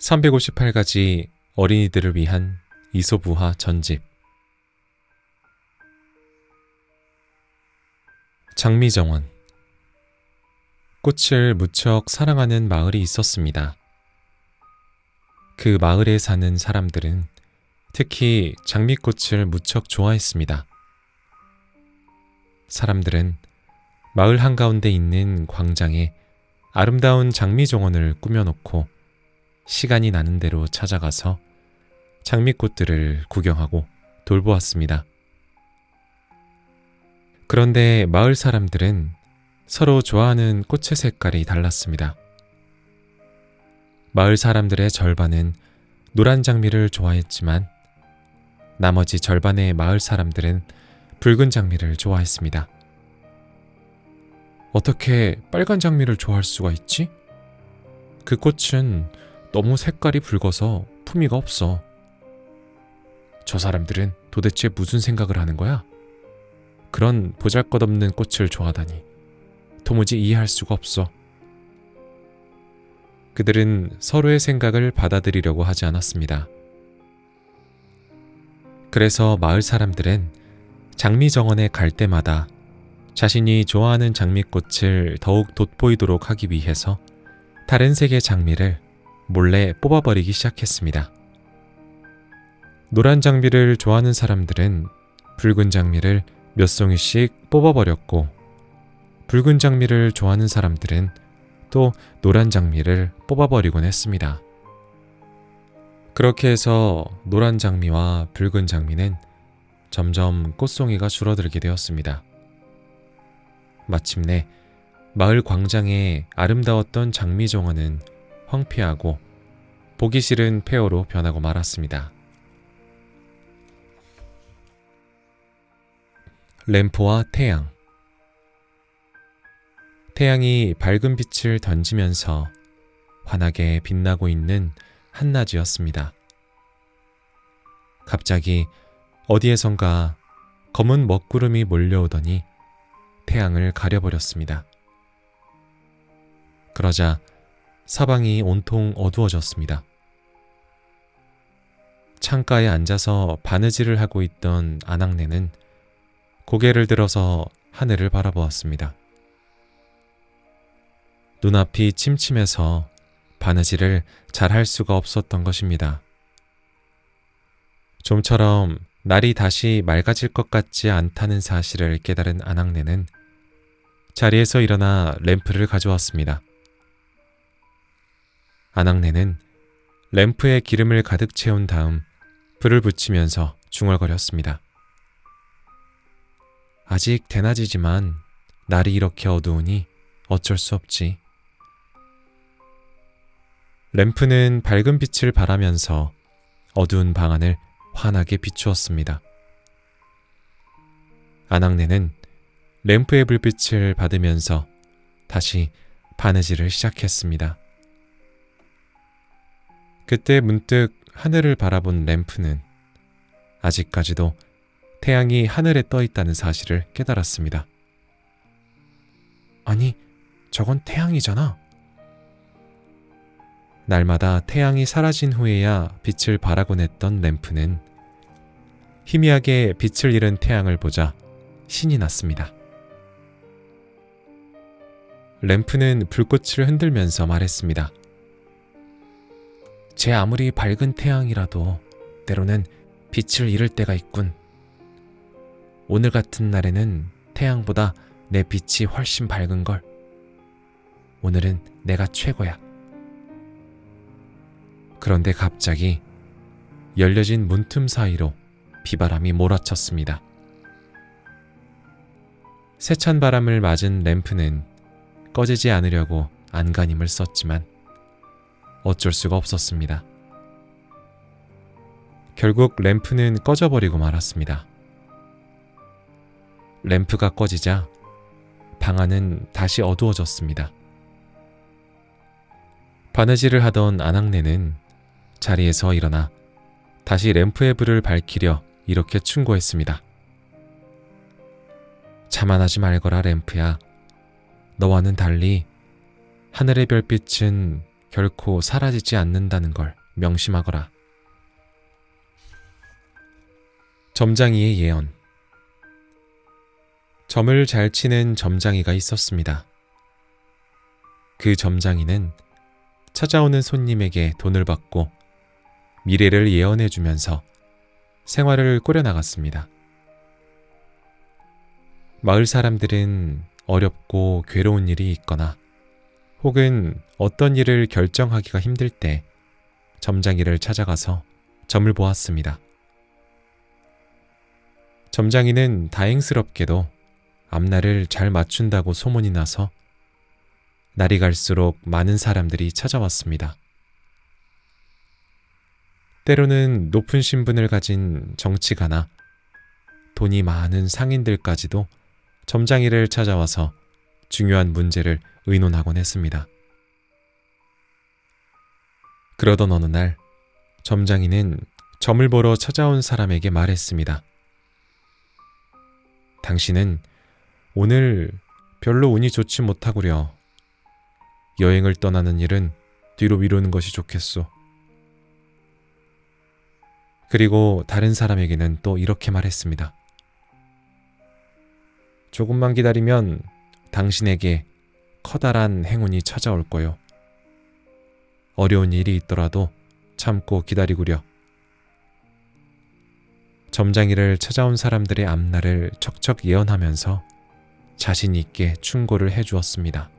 358가지 어린이들을 위한 이솝우화 전집. 장미정원. 꽃을 무척 사랑하는 마을이 있었습니다. 그 마을에 사는 사람들은 특히 장미꽃을 무척 좋아했습니다. 사람들은 마을 한가운데 있는 광장에 아름다운 장미정원을 꾸며놓고 시간이 나는 대로 찾아가서 장미꽃들을 구경하고 돌보았습니다. 그런데 마을 사람들은 서로 좋아하는 꽃의 색깔이 달랐습니다. 마을 사람들의 절반은 노란 장미를 좋아했지만 나머지 절반의 마을 사람들은 붉은 장미를 좋아했습니다. 어떻게 빨간 장미를 좋아할 수가 있지? 그 꽃은 너무 색깔이 붉어서 품위가 없어. 저 사람들은 도대체 무슨 생각을 하는 거야? 그런 보잘것없는 꽃을 좋아하다니 도무지 이해할 수가 없어. 그들은 서로의 생각을 받아들이려고 하지 않았습니다. 그래서 마을 사람들은 장미정원에 갈 때마다 자신이 좋아하는 장미꽃을 더욱 돋보이도록 하기 위해서 다른 색의 장미를 몰래 뽑아버리기 시작했습니다. 노란 장미를 좋아하는 사람들은 붉은 장미를 몇 송이씩 뽑아버렸고, 붉은 장미를 좋아하는 사람들은 또 노란 장미를 뽑아버리곤 했습니다. 그렇게 해서 노란 장미와 붉은 장미는 점점 꽃송이가 줄어들게 되었습니다. 마침내 마을 광장의 아름다웠던 장미정원은 황폐하고 보기 싫은 폐허로 변하고 말았습니다. 램프와 태양. 태양이 밝은 빛을 던지면서 환하게 빛나고 있는 한낮이었습니다. 갑자기 어디에선가 검은 먹구름이 몰려오더니 태양을 가려버렸습니다. 그러자 사방이 온통 어두워졌습니다. 창가에 앉아서 바느질을 하고 있던 아낙네는 고개를 들어서 하늘을 바라보았습니다. 눈앞이 침침해서 바느질을 잘 할 수가 없었던 것입니다. 좀처럼 날이 다시 맑아질 것 같지 않다는 사실을 깨달은 아낙네는 자리에서 일어나 램프를 가져왔습니다. 아낙네는 램프에 기름을 가득 채운 다음 불을 붙이면서 중얼거렸습니다. 아직 대낮이지만 날이 이렇게 어두우니 어쩔 수 없지. 램프는 밝은 빛을 발하면서 어두운 방 안을 환하게 비추었습니다. 아낙네는 램프의 불빛을 받으면서 다시 바느질을 시작했습니다. 그때 문득 하늘을 바라본 램프는 아직까지도 태양이 하늘에 떠 있다는 사실을 깨달았습니다. 아니, 저건 태양이잖아. 날마다 태양이 사라진 후에야 빛을 발하곤 했던 램프는 희미하게 빛을 잃은 태양을 보자 신이 났습니다. 램프는 불꽃을 흔들면서 말했습니다. 제 아무리 밝은 태양이라도 때로는 빛을 잃을 때가 있군. 오늘 같은 날에는 태양보다 내 빛이 훨씬 밝은걸. 오늘은 내가 최고야. 그런데 갑자기 열려진 문틈 사이로 비바람이 몰아쳤습니다. 세찬 바람을 맞은 램프는 꺼지지 않으려고 안간힘을 썼지만 어쩔 수가 없었습니다. 결국 램프는 꺼져버리고 말았습니다. 램프가 꺼지자 방 안은 다시 어두워졌습니다. 바느질을 하던 아낙네는 자리에서 일어나 다시 램프의 불을 밝히려 이렇게 충고했습니다. 자만하지 말거라 램프야. 너와는 달리 하늘의 별빛은 결코 사라지지 않는다는 걸 명심하거라. 점장이의 예언. 점을 잘 치는 점장이가 있었습니다. 그 점장이는 찾아오는 손님에게 돈을 받고 미래를 예언해주면서 생활을 꾸려나갔습니다. 마을 사람들은 어렵고 괴로운 일이 있거나 혹은 어떤 일을 결정하기가 힘들 때 점장이를 찾아가서 점을 보았습니다. 점장이는 다행스럽게도 앞날을 잘 맞춘다고 소문이 나서 날이 갈수록 많은 사람들이 찾아왔습니다. 때로는 높은 신분을 가진 정치가나 돈이 많은 상인들까지도 점장이를 찾아와서 중요한 문제를 의논하곤 했습니다. 그러던 어느 날 점장이는 점을 보러 찾아온 사람에게 말했습니다. 당신은 오늘 별로 운이 좋지 못하구려. 여행을 떠나는 일은 뒤로 미루는 것이 좋겠소. 그리고 다른 사람에게는 또 이렇게 말했습니다. 조금만 기다리면 당신에게 커다란 행운이 찾아올 거요. 어려운 일이 있더라도 참고 기다리구려. 점장이를 찾아온 사람들의 앞날을 척척 예언하면서 자신 있게 충고를 해주었습니다.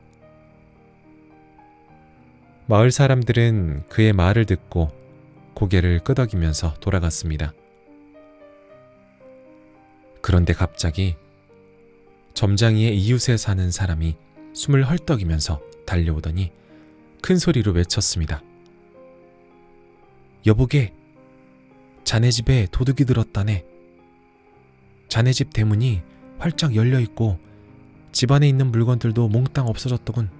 마을 사람들은 그의 말을 듣고 고개를 끄덕이면서 돌아갔습니다. 그런데 갑자기 점장이의 이웃에 사는 사람이 숨을 헐떡이면서 달려오더니 큰 소리로 외쳤습니다. 여보게, 자네 집에 도둑이 들었다네. 자네 집 대문이 활짝 열려있고 집 안에 있는 물건들도 몽땅 없어졌더군.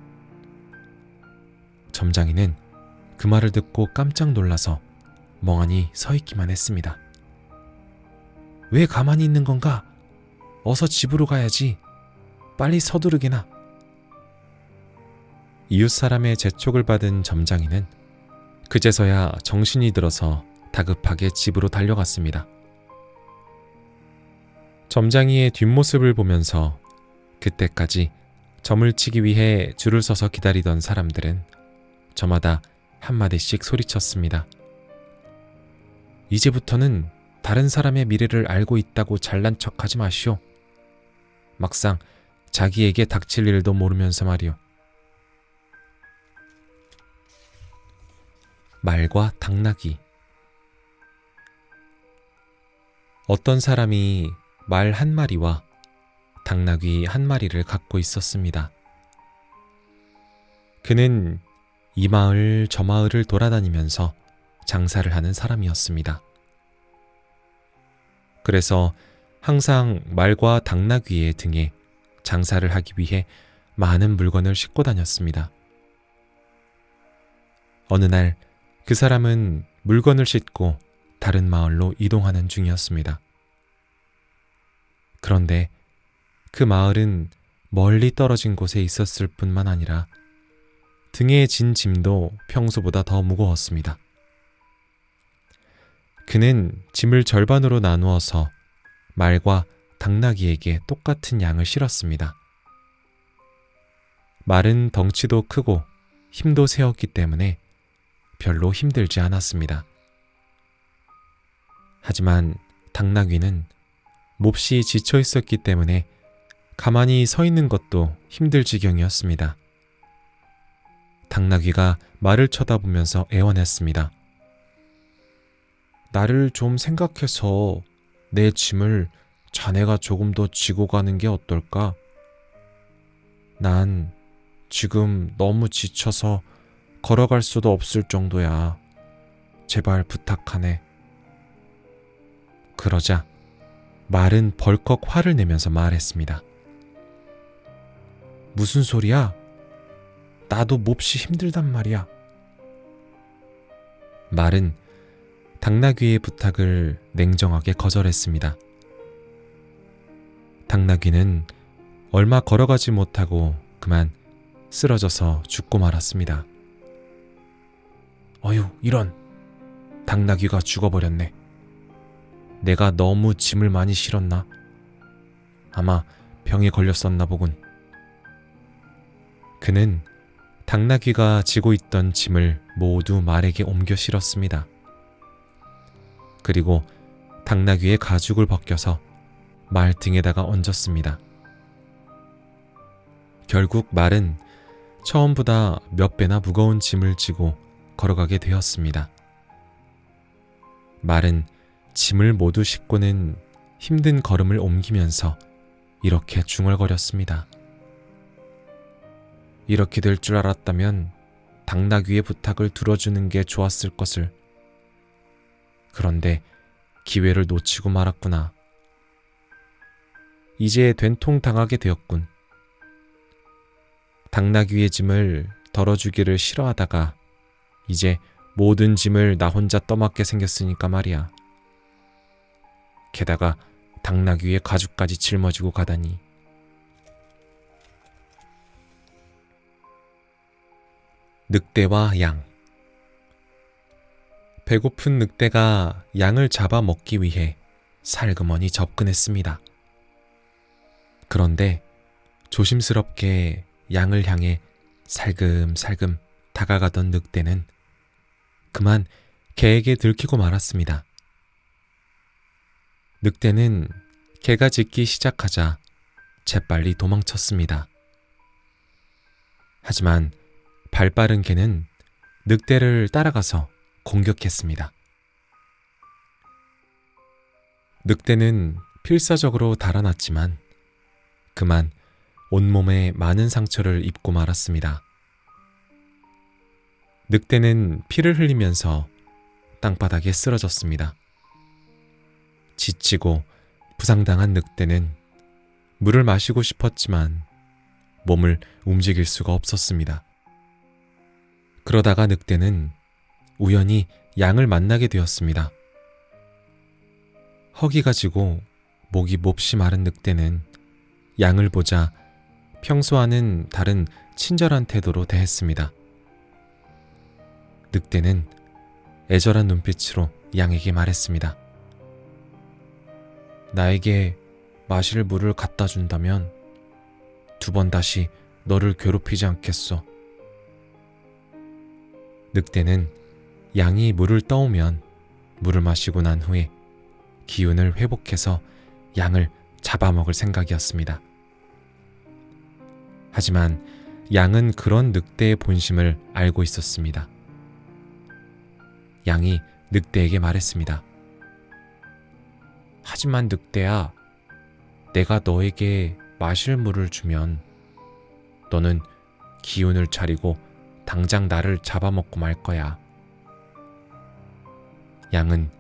점장이는 그 말을 듣고 깜짝 놀라서 멍하니 서 있기만 했습니다. 왜 가만히 있는 건가? 어서 집으로 가야지. 빨리 서두르게나. 이웃 사람의 재촉을 받은 점장이는 그제서야 정신이 들어서 다급하게 집으로 달려갔습니다. 점장이의 뒷모습을 보면서 그때까지 점을 치기 위해 줄을 서서 기다리던 사람들은 저마다 한마디씩 소리쳤습니다. 이제부터는 다른 사람의 미래를 알고 있다고 잘난 척하지 마시오. 막상 자기에게 닥칠 일도 모르면서 말이오. 말과 당나귀. 어떤 사람이 말 한 마리와 당나귀 한 마리를 갖고 있었습니다. 그는 이 마을 저 마을을 돌아다니면서 장사를 하는 사람이었습니다. 그래서 항상 말과 당나귀의 등에 장사를 하기 위해 많은 물건을 싣고 다녔습니다. 어느 날 그 사람은 물건을 싣고 다른 마을로 이동하는 중이었습니다. 그런데 그 마을은 멀리 떨어진 곳에 있었을 뿐만 아니라 등에 진 짐도 평소보다 더 무거웠습니다. 그는 짐을 절반으로 나누어서 말과 당나귀에게 똑같은 양을 실었습니다. 말은 덩치도 크고 힘도 세었기 때문에 별로 힘들지 않았습니다. 하지만 당나귀는 몹시 지쳐 있었기 때문에 가만히 서 있는 것도 힘들 지경이었습니다. 당나귀가 말을 쳐다보면서 애원했습니다. 나를 좀 생각해서 내 짐을 자네가 조금 더 지고 가는 게 어떨까? 난 지금 너무 지쳐서 걸어갈 수도 없을 정도야. 제발 부탁하네. 그러자 말은 벌컥 화를 내면서 말했습니다. 무슨 소리야? 나도 몹시 힘들단 말이야. 말은 당나귀의 부탁을 냉정하게 거절했습니다. 당나귀는 얼마 걸어가지 못하고 그만 쓰러져서 죽고 말았습니다. 어휴, 이런. 당나귀가 죽어버렸네. 내가 너무 짐을 많이 실었나? 아마 병에 걸렸었나 보군. 그는 당나귀가 지고 있던 짐을 모두 말에게 옮겨 실었습니다. 그리고 당나귀의 가죽을 벗겨서 말 등에다가 얹었습니다. 결국 말은 처음보다 몇 배나 무거운 짐을 지고 걸어가게 되었습니다. 말은 짐을 모두 싣고는 힘든 걸음을 옮기면서 이렇게 중얼거렸습니다. 이렇게 될 줄 알았다면 당나귀의 부탁을 들어주는 게 좋았을 것을. 그런데 기회를 놓치고 말았구나. 이제 된통 당하게 되었군. 당나귀의 짐을 덜어주기를 싫어하다가 이제 모든 짐을 나 혼자 떠맡게 생겼으니까 말이야. 게다가 당나귀의 가죽까지 짊어지고 가다니. 늑대와 양. 배고픈 늑대가 양을 잡아 먹기 위해 살그머니 접근했습니다. 그런데 조심스럽게 양을 향해 살금살금 다가가던 늑대는 그만 개에게 들키고 말았습니다. 늑대는 개가 짖기 시작하자 재빨리 도망쳤습니다. 하지만 발빠른 개는 늑대를 따라가서 공격했습니다. 늑대는 필사적으로 달아났지만 그만 온몸에 많은 상처를 입고 말았습니다. 늑대는 피를 흘리면서 땅바닥에 쓰러졌습니다. 지치고 부상당한 늑대는 물을 마시고 싶었지만 몸을 움직일 수가 없었습니다. 그러다가 늑대는 우연히 양을 만나게 되었습니다. 허기가 지고 목이 몹시 마른 늑대는 양을 보자 평소와는 다른 친절한 태도로 대했습니다. 늑대는 애절한 눈빛으로 양에게 말했습니다. 나에게 마실 물을 갖다 준다면 2번 다시 너를 괴롭히지 않겠소. 늑대는 양이 물을 떠오면 물을 마시고 난 후에 기운을 회복해서 양을 잡아먹을 생각이었습니다. 하지만 양은 그런 늑대의 본심을 알고 있었습니다. 양이 늑대에게 말했습니다. 하지만 늑대야, 내가 너에게 마실 물을 주면 너는 기운을 차리고 당장 나를 잡아먹고 말 거야. 양은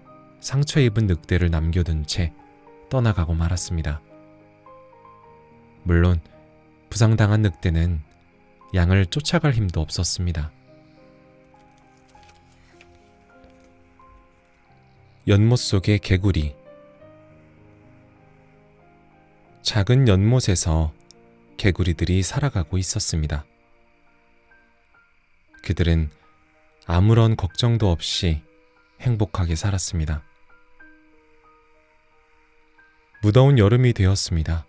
상처 입은 늑대를 남겨둔 채 떠나가고 말았습니다. 물론 부상당한 늑대는 양을 쫓아갈 힘도 없었습니다. 연못 속의 개구리. 작은 연못에서 개구리들이 살아가고 있었습니다. 그들은 아무런 걱정도 없이 행복하게 살았습니다. 무더운 여름이 되었습니다.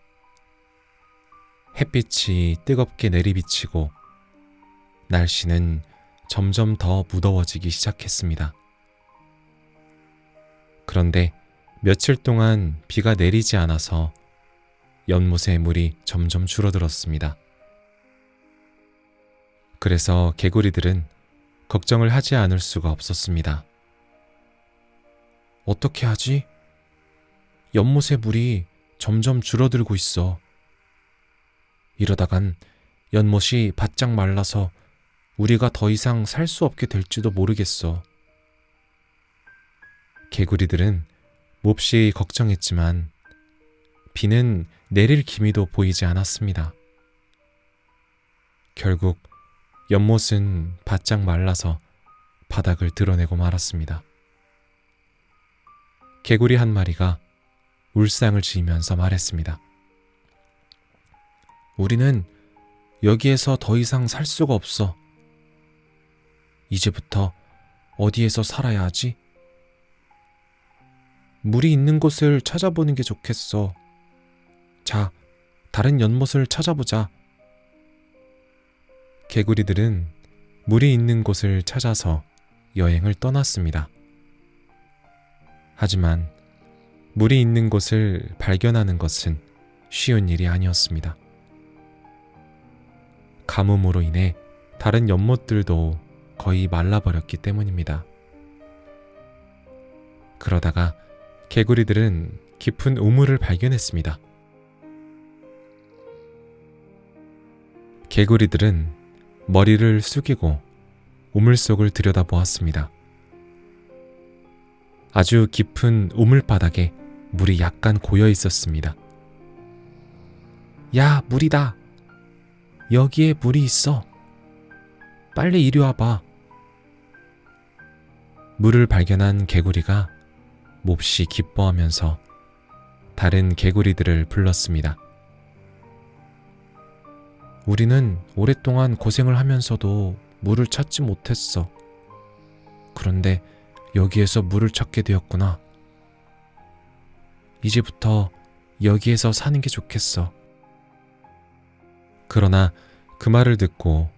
햇빛이 뜨겁게 내리비치고 날씨는 점점 더 무더워지기 시작했습니다. 그런데 며칠 동안 비가 내리지 않아서 연못의 물이 점점 줄어들었습니다. 그래서 개구리들은 걱정을 하지 않을 수가 없었습니다. 어떻게 하지? 연못의 물이 점점 줄어들고 있어. 이러다간 연못이 바짝 말라서 우리가 더 이상 살 수 없게 될지도 모르겠어. 개구리들은 몹시 걱정했지만 비는 내릴 기미도 보이지 않았습니다. 결국 연못은 바짝 말라서 바닥을 드러내고 말았습니다. 개구리 한 마리가 울상을 지으면서 말했습니다. 우리는 여기에서 더 이상 살 수가 없어. 이제부터 어디에서 살아야 하지? 물이 있는 곳을 찾아보는 게 좋겠어. 자, 다른 연못을 찾아보자. 개구리들은 물이 있는 곳을 찾아서 여행을 떠났습니다. 하지만 물이 있는 곳을 발견하는 것은 쉬운 일이 아니었습니다. 가뭄으로 인해 다른 연못들도 거의 말라버렸기 때문입니다. 그러다가 개구리들은 깊은 우물을 발견했습니다. 개구리들은 머리를 숙이고 우물 속을 들여다보았습니다. 아주 깊은 우물 바닥에 물이 약간 고여 있었습니다. 야, 물이다. 여기에 물이 있어. 빨리 이리 와봐. 물을 발견한 개구리가 몹시 기뻐하면서 다른 개구리들을 불렀습니다. 우리는 오랫동안 고생을 하면서도 물을 찾지 못했어. 그런데 여기에서 물을 찾게 되었구나. 이제부터 여기에서 사는 게 좋겠어. 그러나 그 말을 듣고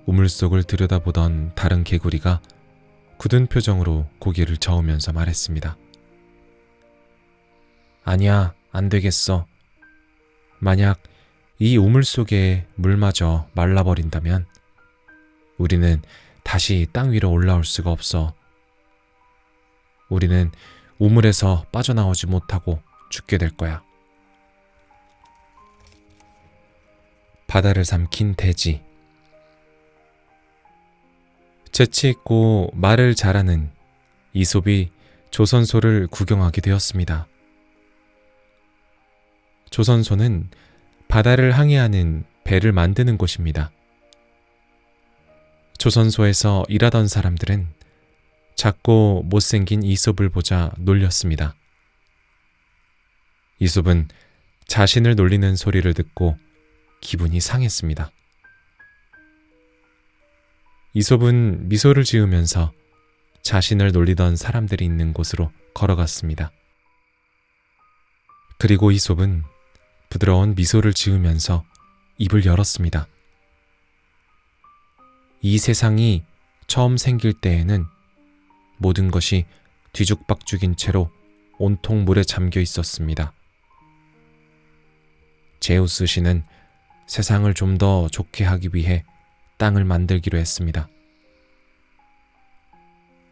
우물 속을 들여다보던 다른 개구리가 굳은 표정으로 고개를 저으면서 말했습니다. 아니야, 안 되겠어. 만약 이 우물 속에 물마저 말라버린다면 우리는 다시 땅 위로 올라올 수가 없어. 우리는 우물에서 빠져나오지 못하고 죽게 될 거야. 바다를 삼킨 돼지. 재치 있고 말을 잘하는 이솝이 조선소를 구경하게 되었습니다. 조선소는 바다를 항해하는 배를 만드는 곳입니다. 조선소에서 일하던 사람들은 작고 못생긴 이솝을 보자 놀렸습니다. 이솝은 자신을 놀리는 소리를 듣고 기분이 상했습니다. 이솝은 미소를 지으면서 자신을 놀리던 사람들이 있는 곳으로 걸어갔습니다. 그리고 이솝은 부드러운 미소를 지으면서 입을 열었습니다. 이 세상이 처음 생길 때에는 모든 것이 뒤죽박죽인 채로 온통 물에 잠겨 있었습니다. 제우스 신은 세상을 좀 더 좋게 하기 위해 땅을 만들기로 했습니다.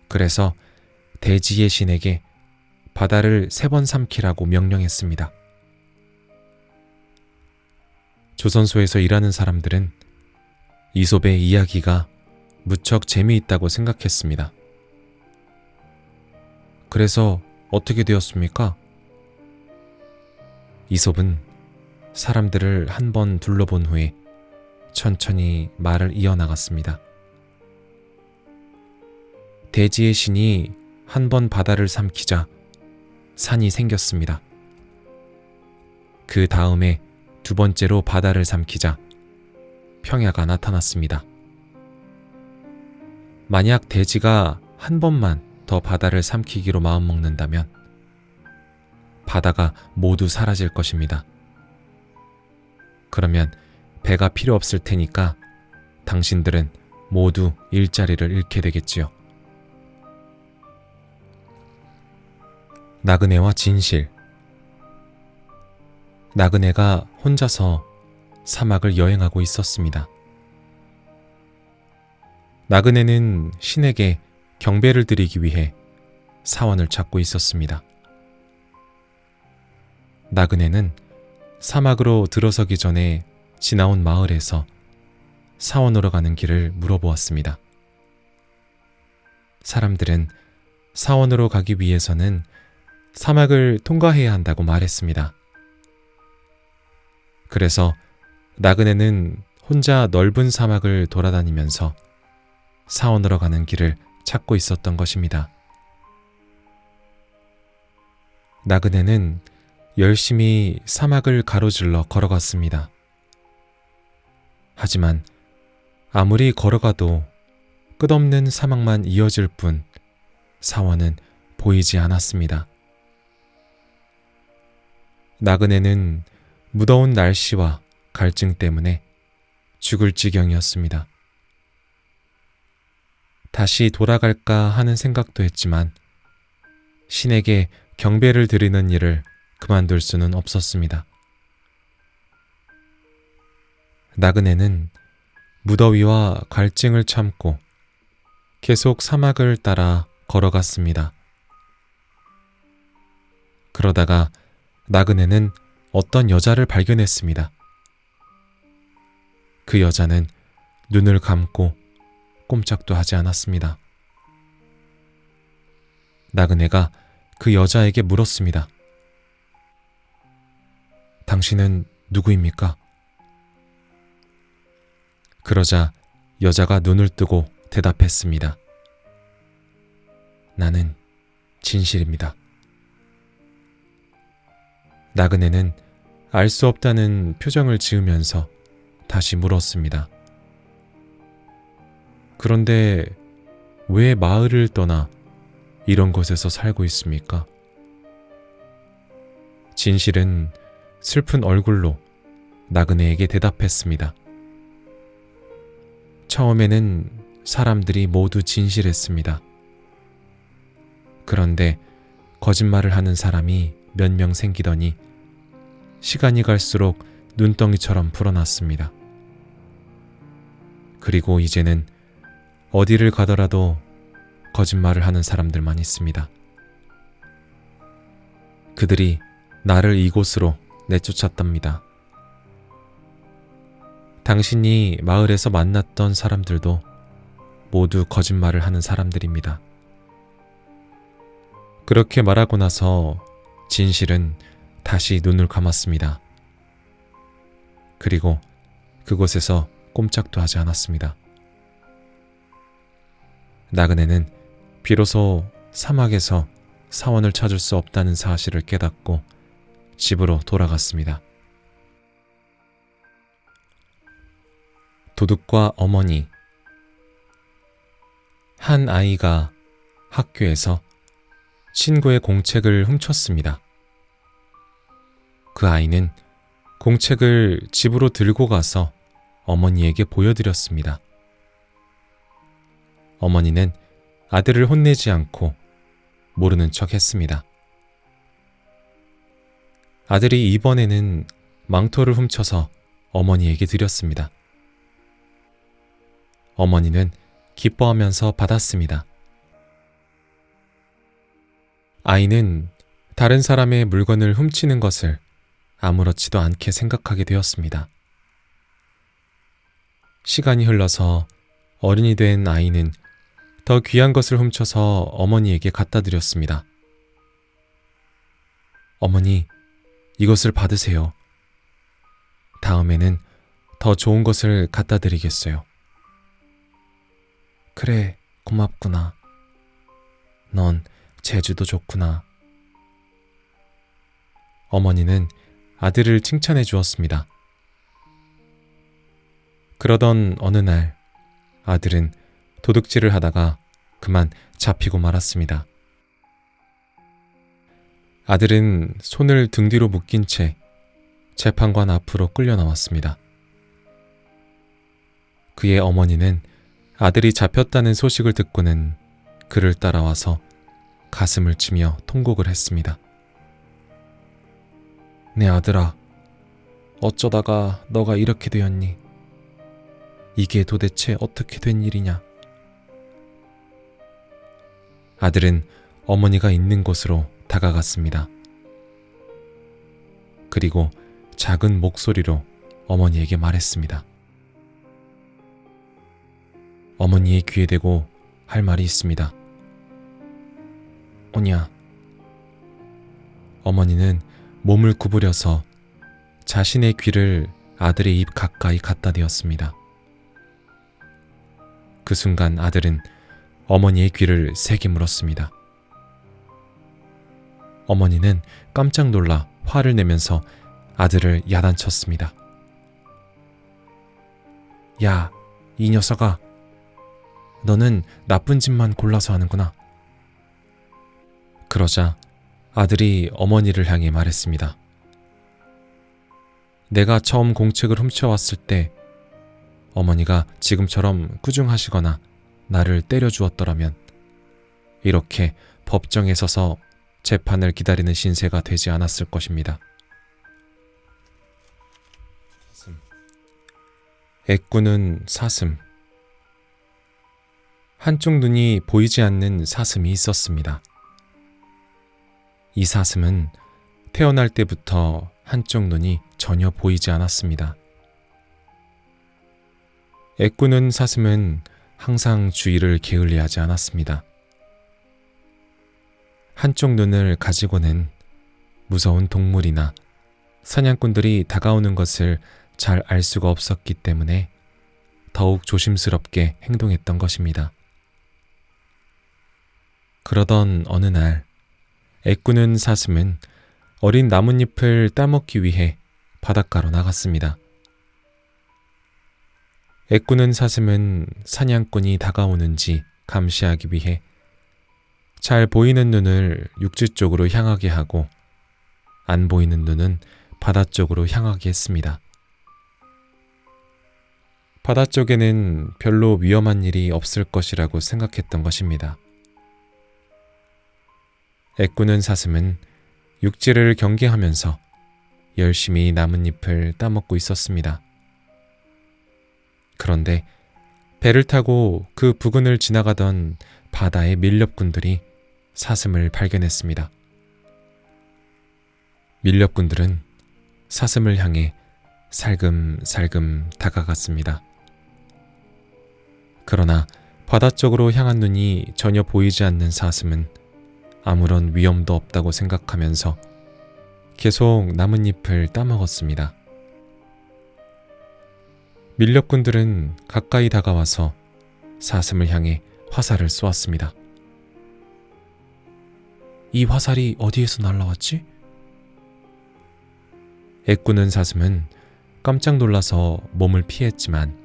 그래서 대지의 신에게 바다를 3번 삼키라고 명령했습니다. 조선소에서 일하는 사람들은 이솝의 이야기가 무척 재미있다고 생각했습니다. 그래서 어떻게 되었습니까? 이솝은 사람들을 한 번 둘러본 후에 천천히 말을 이어나갔습니다. 대지의 신이 한 번 바다를 삼키자 산이 생겼습니다. 그 다음에 2번째로 바다를 삼키자 평야가 나타났습니다. 만약 대지가 한 번만 더 바다를 삼키기로 마음먹는다면 바다가 모두 사라질 것입니다. 그러면 배가 필요 없을 테니까 당신들은 모두 일자리를 잃게 되겠지요. 나그네와 진실. 나그네가 혼자서 사막을 여행하고 있었습니다. 나그네는 신에게 경배를 드리기 위해 사원을 찾고 있었습니다. 나그네는 사막으로 들어서기 전에 지나온 마을에서 사원으로 가는 길을 물어보았습니다. 사람들은 사원으로 가기 위해서는 사막을 통과해야 한다고 말했습니다. 그래서 나그네는 혼자 넓은 사막을 돌아다니면서 사원으로 가는 길을 찾고 있었던 것입니다. 나그네는 열심히 사막을 가로질러 걸어갔습니다. 하지만 아무리 걸어가도 끝없는 사막만 이어질 뿐 사원은 보이지 않았습니다. 나그네는 무더운 날씨와 갈증 때문에 죽을 지경이었습니다. 다시 돌아갈까 하는 생각도 했지만 신에게 경배를 드리는 일을 그만둘 수는 없었습니다. 나그네는 무더위와 갈증을 참고 계속 사막을 따라 걸어갔습니다. 그러다가 나그네는 어떤 여자를 발견했습니다. 그 여자는 눈을 감고 꼼짝도 하지 않았습니다. 나그네가 그 여자에게 물었습니다. 당신은 누구입니까? 그러자 여자가 눈을 뜨고 대답했습니다. 나는 진실입니다. 나그네는 알 수 없다는 표정을 지으면서 다시 물었습니다. 그런데 왜 마을을 떠나 이런 곳에서 살고 있습니까? 진실은 슬픈 얼굴로 나그네에게 대답했습니다. 처음에는 사람들이 모두 진실했습니다. 그런데 거짓말을 하는 사람이 몇 명 생기더니 시간이 갈수록 눈덩이처럼 불어났습니다. 그리고 이제는 어디를 가더라도 거짓말을 하는 사람들만 있습니다. 그들이 나를 이곳으로 내쫓았답니다. 당신이 마을에서 만났던 사람들도 모두 거짓말을 하는 사람들입니다. 그렇게 말하고 나서 진실은 다시 눈을 감았습니다. 그리고 그곳에서 꼼짝도 하지 않았습니다. 나그네는 비로소 사막에서 사원을 찾을 수 없다는 사실을 깨닫고 집으로 돌아갔습니다. 도둑과 어머니. 한 아이가 학교에서 친구의 공책을 훔쳤습니다. 그 아이는 공책을 집으로 들고 가서 어머니에게 보여드렸습니다. 어머니는 아들을 혼내지 않고 모르는 척 했습니다. 아들이 이번에는 망토를 훔쳐서 어머니에게 드렸습니다. 어머니는 기뻐하면서 받았습니다. 아이는 다른 사람의 물건을 훔치는 것을 아무렇지도 않게 생각하게 되었습니다. 시간이 흘러서 어른이 된 아이는 더 귀한 것을 훔쳐서 어머니에게 갖다 드렸습니다. 어머니, 이것을 받으세요. 다음에는 더 좋은 것을 갖다 드리겠어요. 그래, 고맙구나. 넌 재주도 좋구나. 어머니는 아들을 칭찬해 주었습니다. 그러던 어느 날 아들은 도둑질을 하다가 그만 잡히고 말았습니다. 아들은 손을 등 뒤로 묶인 채 재판관 앞으로 끌려 나왔습니다. 그의 어머니는 아들이 잡혔다는 소식을 듣고는 그를 따라와서 가슴을 치며 통곡을 했습니다. 내 아들아, 어쩌다가 너가 이렇게 되었니? 이게 도대체 어떻게 된 일이냐? 아들은 어머니가 있는 곳으로 다가갔습니다. 그리고 작은 목소리로 어머니에게 말했습니다. 어머니의 귀에 대고 할 말이 있습니다. 오냐. 어머니는 몸을 구부려서 자신의 귀를 아들의 입 가까이 갖다 대었습니다. 그 순간 아들은 어머니의 귀를 세게 물었습니다. 어머니는 깜짝 놀라 화를 내면서 아들을 야단쳤습니다. 야, 이 녀석아, 너는 나쁜 짓만 골라서 하는구나. 그러자 아들이 어머니를 향해 말했습니다. 내가 처음 공책을 훔쳐왔을 때 어머니가 지금처럼 꾸중하시거나 나를 때려주었더라면 이렇게 법정에 서서 재판을 기다리는 신세가 되지 않았을 것입니다. 애꾸는 사슴. 한쪽 눈이 보이지 않는 사슴이 있었습니다. 이 사슴은 태어날 때부터 한쪽 눈이 전혀 보이지 않았습니다. 애꾸는 사슴은 항상 주위를 게을리하지 않았습니다. 한쪽 눈을 가지고는 무서운 동물이나 사냥꾼들이 다가오는 것을 잘 알 수가 없었기 때문에 더욱 조심스럽게 행동했던 것입니다. 그러던 어느 날 애꾸는 사슴은 어린 나뭇잎을 따먹기 위해 바닷가로 나갔습니다. 애꾸는 사슴은 사냥꾼이 다가오는지 감시하기 위해 잘 보이는 눈을 육지 쪽으로 향하게 하고 안 보이는 눈은 바다 쪽으로 향하게 했습니다. 바다 쪽에는 별로 위험한 일이 없을 것이라고 생각했던 것입니다. 애꾸는 사슴은 육지를 경계하면서 열심히 나뭇잎을 따먹고 있었습니다. 그런데 배를 타고 그 부근을 지나가던 바다의 밀렵꾼들이 사슴을 발견했습니다. 밀렵꾼들은 사슴을 향해 살금살금 다가갔습니다. 그러나 바다 쪽으로 향한 눈이 전혀 보이지 않는 사슴은 아무런 위험도 없다고 생각하면서 계속 나뭇잎을 따먹었습니다. 밀렵꾼들은 가까이 다가와서 사슴을 향해 화살을 쏘았습니다. 이 화살이 어디에서 날라왔지? 애꾸는 사슴은 깜짝 놀라서 몸을 피했지만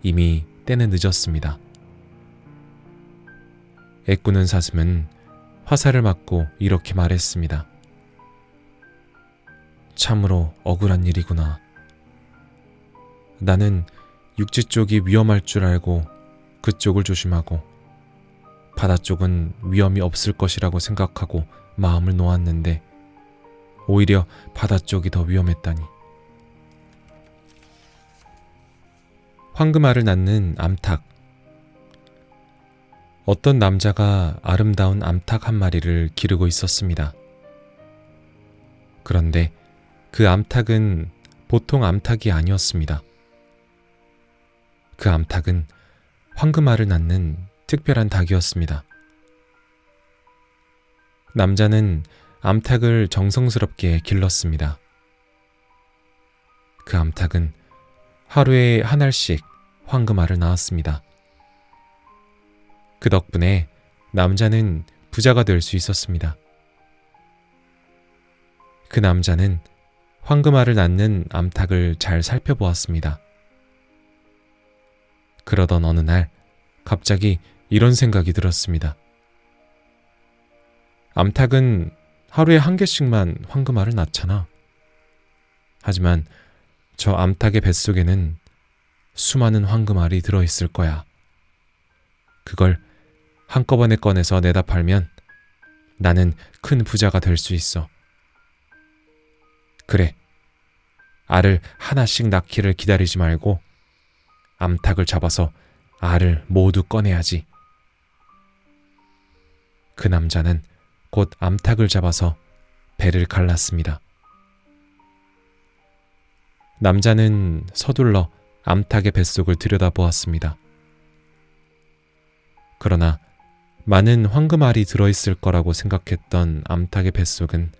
이미 때는 늦었습니다. 애꾸는 사슴은 화살을 맞고 이렇게 말했습니다. 참으로 억울한 일이구나. 나는 육지 쪽이 위험할 줄 알고 그쪽을 조심하고 바다 쪽은 위험이 없을 것이라고 생각하고 마음을 놓았는데 오히려 바다 쪽이 더 위험했다니. 황금알을 낳는 암탉. 어떤 남자가 아름다운 암탉 한 마리를 기르고 있었습니다. 그런데 그 암탉은 보통 암탉이 아니었습니다. 그 암탉은 황금알을 낳는 특별한 닭이었습니다. 남자는 암탉을 정성스럽게 길렀습니다. 그 암탉은 하루에 한 알씩 황금알을 낳았습니다. 그 덕분에 남자는 부자가 될 수 있었습니다. 그 남자는 황금알을 낳는 암탉을 잘 살펴보았습니다. 그러던 어느 날 갑자기 이런 생각이 들었습니다. 암탉은 하루에 한 개씩만 황금알을 낳잖아. 하지만 저 암탉의 뱃속에는 수많은 황금알이 들어있을 거야. 그걸 한꺼번에 꺼내서 내다 팔면 나는 큰 부자가 될 수 있어. 그래, 알을 하나씩 낳기를 기다리지 말고 암탉을 잡아서 알을 모두 꺼내야지. 그 남자는 곧 암탉을 잡아서 배를 갈랐습니다. 남자는 서둘러 암탉의 뱃속을 들여다보았습니다. 그러나 많은 황금알이 들어있을 거라고 생각했던 암탉의 뱃속은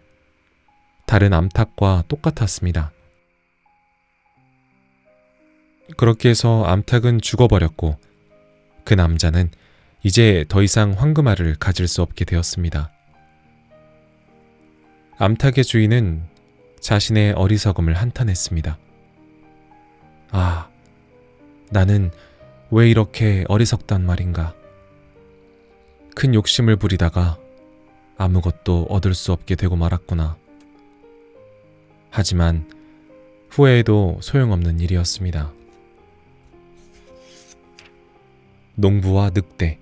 다른 암탉과 똑같았습니다. 그렇게 해서 암탉은 죽어버렸고 그 남자는 이제 더 이상 황금알을 가질 수 없게 되었습니다. 암탉의 주인은 자신의 어리석음을 한탄했습니다. 아, 나는 왜 이렇게 어리석단 말인가. 큰 욕심을 부리다가 아무것도 얻을 수 없게 되고 말았구나. 하지만 후회해도 소용없는 일이었습니다. 농부와 늑대.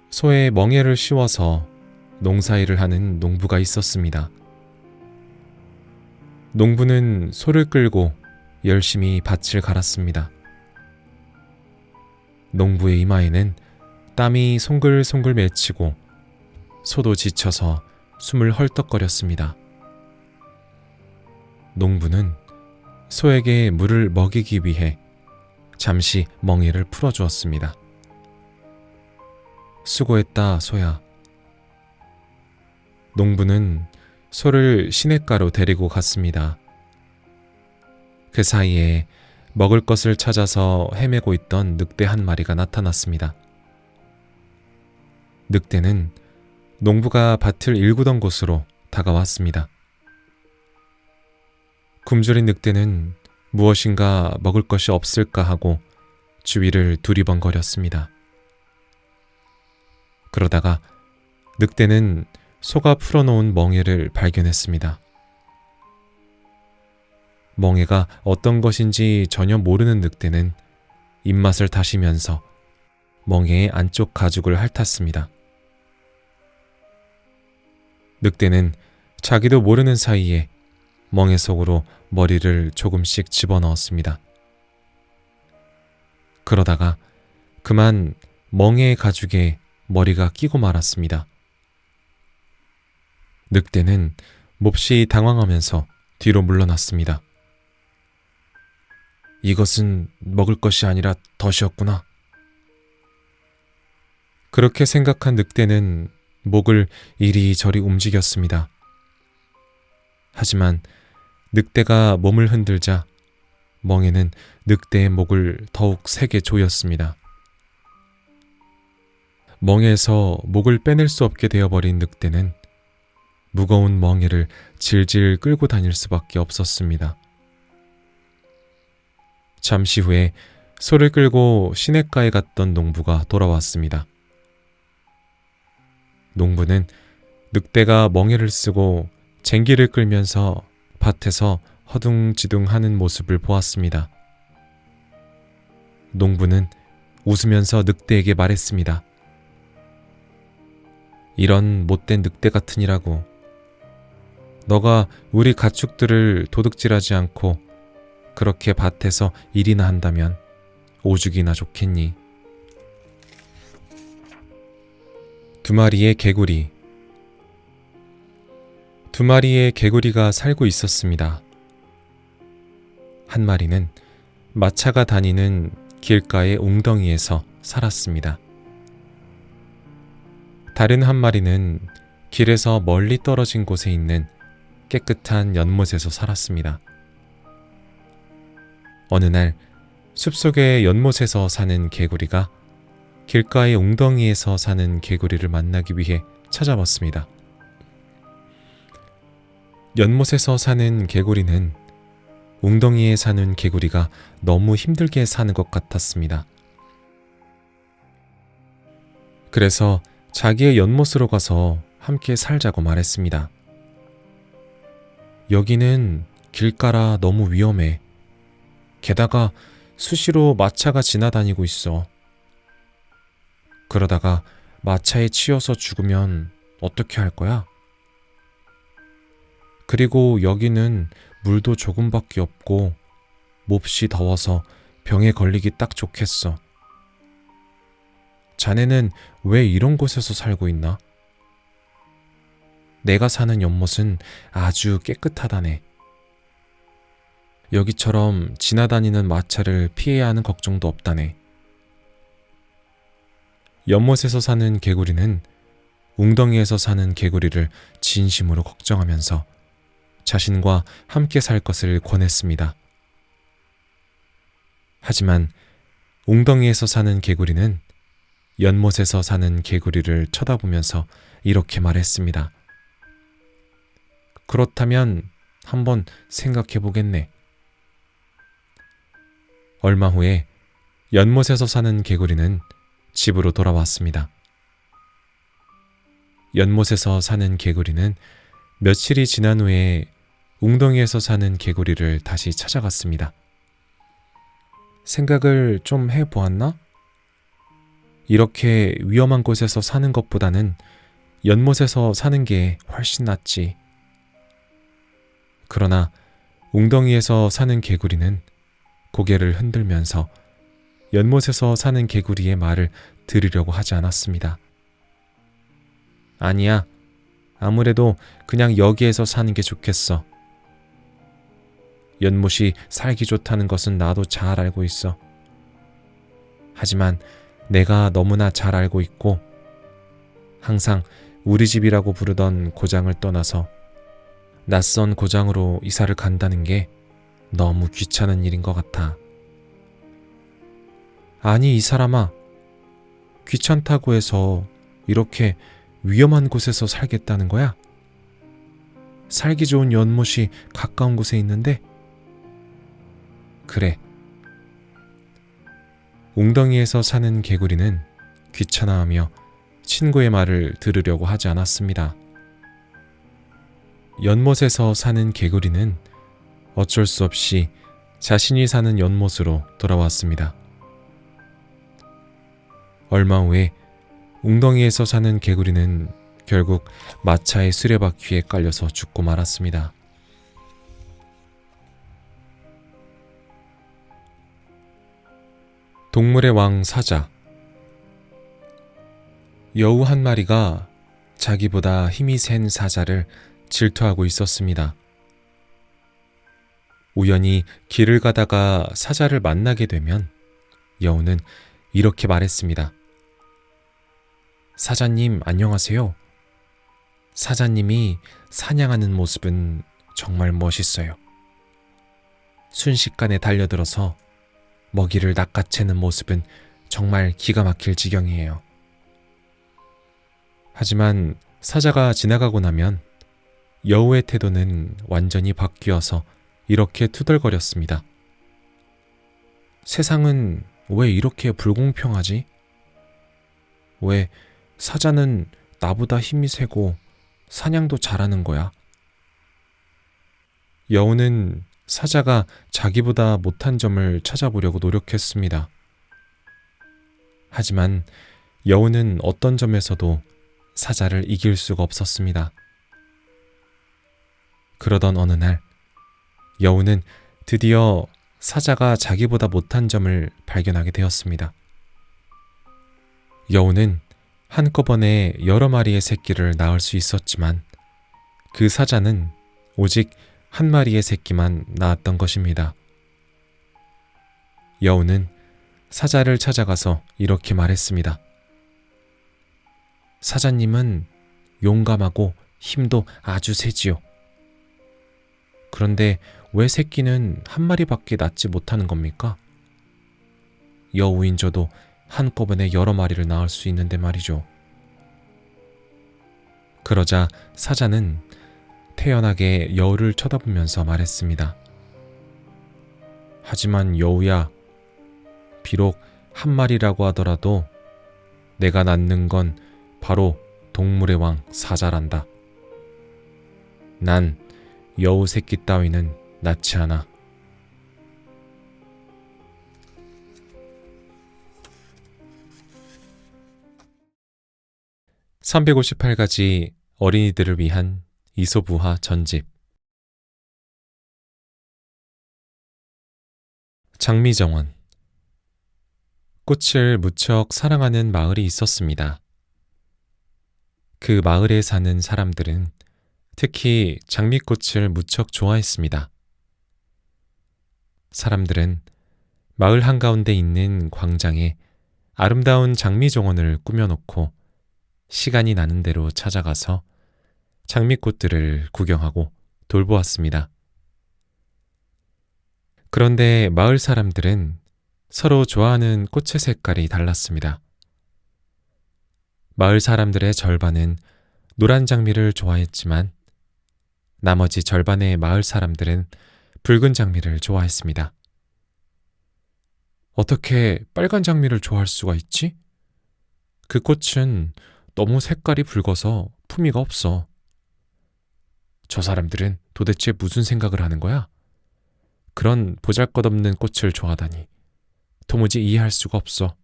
소에 멍에를 씌워서 농사일을 하는 농부가 있었습니다. 농부는 소를 끌고 열심히 밭을 갈았습니다. 농부의 이마에는 땀이 송글송글 맺히고 소도 지쳐서 숨을 헐떡거렸습니다. 농부는 소에게 물을 먹이기 위해 잠시 멍에를 풀어주었습니다. 수고했다, 소야. 농부는 소를 시냇가로 데리고 갔습니다. 그 사이에 먹을 것을 찾아서 헤매고 있던 늑대 한 마리가 나타났습니다. 늑대는 농부가 밭을 일구던 곳으로 다가왔습니다. 굶주린 늑대는 무엇인가 먹을 것이 없을까 하고 주위를 두리번거렸습니다. 그러다가 늑대는 소가 풀어놓은 멍에를 발견했습니다. 멍에가 어떤 것인지 전혀 모르는 늑대는 입맛을 다시면서 멍에의 안쪽 가죽을 핥았습니다. 늑대는 자기도 모르는 사이에 멍에 속으로 머리를 조금씩 집어넣었습니다. 그러다가 그만 멍에의 가죽에 머리가 끼고 말았습니다. 늑대는 몹시 당황하면서 뒤로 물러났습니다. 이것은 먹을 것이 아니라 덫이었구나. 그렇게 생각한 늑대는 목을 이리저리 움직였습니다. 하지만 늑대가 몸을 흔들자 멍에는 늑대의 목을 더욱 세게 조였습니다. 멍에에서 목을 빼낼 수 없게 되어버린 늑대는 무거운 멍에를 질질 끌고 다닐 수밖에 없었습니다. 잠시 후에 소를 끌고 시냇가에 갔던 농부가 돌아왔습니다. 농부는 늑대가 멍에를 쓰고 쟁기를 끌면서 밭에서 허둥지둥하는 모습을 보았습니다. 농부는 웃으면서 늑대에게 말했습니다. 이런 못된 늑대 같으니라고. 너가 우리 가축들을 도둑질하지 않고 그렇게 밭에서 일이나 한다면 오죽이나 좋겠니. 두 마리의 개구리. 두 마리의 개구리가 살고 있었습니다. 한 마리는 마차가 다니는 길가의 웅덩이에서 살았습니다. 다른 한 마리는 길에서 멀리 떨어진 곳에 있는 깨끗한 연못에서 살았습니다. 어느 날 숲속의 연못에서 사는 개구리가 길가의 웅덩이에서 사는 개구리를 만나기 위해 찾아왔습니다. 연못에서 사는 개구리는 웅덩이에 사는 개구리가 너무 힘들게 사는 것 같았습니다. 그래서 자기의 연못으로 가서 함께 살자고 말했습니다. 여기는 길가라 너무 위험해. 게다가 수시로 마차가 지나다니고 있어. 그러다가 마차에 치여서 죽으면 어떻게 할 거야? 그리고 여기는 물도 조금밖에 없고 몹시 더워서 병에 걸리기 딱 좋겠어. 자네는 왜 이런 곳에서 살고 있나? 내가 사는 연못은 아주 깨끗하다네. 여기처럼 지나다니는 마차를 피해야 하는 걱정도 없다네. 연못에서 사는 개구리는 웅덩이에서 사는 개구리를 진심으로 걱정하면서 자신과 함께 살 것을 권했습니다. 하지만 웅덩이에서 사는 개구리는 연못에서 사는 개구리를 쳐다보면서 이렇게 말했습니다. 그렇다면 한번 생각해 보겠네. 얼마 후에 연못에서 사는 개구리는 집으로 돌아왔습니다. 연못에서 사는 개구리는 며칠이 지난 후에 웅덩이에서 사는 개구리를 다시 찾아갔습니다. 생각을 좀 해보았나? 이렇게 위험한 곳에서 사는 것보다는 연못에서 사는 게 훨씬 낫지. 그러나 웅덩이에서 사는 개구리는 고개를 흔들면서 연못에서 사는 개구리의 말을 들으려고 하지 않았습니다. 아니야. 아무래도 그냥 여기에서 사는 게 좋겠어. 연못이 살기 좋다는 것은 나도 잘 알고 있어. 하지만 내가 너무나 잘 알고 있고 항상 우리 집이라고 부르던 고장을 떠나서 낯선 고장으로 이사를 간다는 게 너무 귀찮은 일인 것 같아. 아니, 이 사람아. 귀찮다고 해서 이렇게 위험한 곳에서 살겠다는 거야? 살기 좋은 연못이 가까운 곳에 있는데? 그래. 웅덩이에서 사는 개구리는 귀찮아하며 친구의 말을 들으려고 하지 않았습니다. 연못에서 사는 개구리는 어쩔 수 없이 자신이 사는 연못으로 돌아왔습니다. 얼마 후에 웅덩이에서 사는 개구리는 결국 마차의 수레바퀴에 깔려서 죽고 말았습니다. 동물의 왕 사자. 여우 한 마리가 자기보다 힘이 센 사자를 질투하고 있었습니다. 우연히 길을 가다가 사자를 만나게 되면 여우는 이렇게 말했습니다. 사자님, 안녕하세요. 사자님이 사냥하는 모습은 정말 멋있어요. 순식간에 달려들어서 먹이를 낚아채는 모습은 정말 기가 막힐 지경이에요. 하지만 사자가 지나가고 나면 여우의 태도는 완전히 바뀌어서 이렇게 투덜거렸습니다. 세상은 왜 이렇게 불공평하지? 왜 사자는 나보다 힘이 세고 사냥도 잘하는 거야? 여우는 사자가 자기보다 못한 점을 찾아보려고 노력했습니다. 하지만 여우는 어떤 점에서도 사자를 이길 수가 없었습니다. 그러던 어느 날 여우는 드디어 사자가 자기보다 못한 점을 발견하게 되었습니다. 여우는 한꺼번에 여러 마리의 새끼를 낳을 수 있었지만 그 사자는 오직 한 마리의 새끼만 낳았던 것입니다. 여우는 사자를 찾아가서 이렇게 말했습니다. 사자님은 용감하고 힘도 아주 세지요. 그런데 왜 새끼는 한 마리밖에 낳지 못하는 겁니까? 여우인 저도 한꺼번에 여러 마리를 낳을 수 있는데 말이죠. 그러자 사자는 태연하게 여우를 쳐다보면서 말했습니다. 하지만 여우야, 비록 한 마리라고 하더라도 내가 낳는 건 바로 동물의 왕 사자란다. 난 여우 새끼 따위는 낳지 않아. (358가지) 어린이들을 위한 이솝우화 전집. 장미정원. 꽃을 무척 사랑하는 마을이 있었습니다. 그 마을에 사는 사람들은 특히 장미꽃을 무척 좋아했습니다. 사람들은 마을 한가운데 있는 광장에 아름다운 장미정원을 꾸며놓고 시간이 나는 대로 찾아가서 장미꽃들을 구경하고 돌보았습니다. 그런데 마을 사람들은 서로 좋아하는 꽃의 색깔이 달랐습니다. 마을 사람들의 절반은 노란 장미를 좋아했지만 나머지 절반의 마을 사람들은 붉은 장미를 좋아했습니다. 어떻게 빨간 장미를 좋아할 수가 있지? 그 꽃은 너무 색깔이 붉어서 품위가 없어. 저 사람들은 도대체 무슨 생각을 하는 거야? 그런 보잘것없는 꽃을 좋아하다니 도무지 이해할 수가 없어.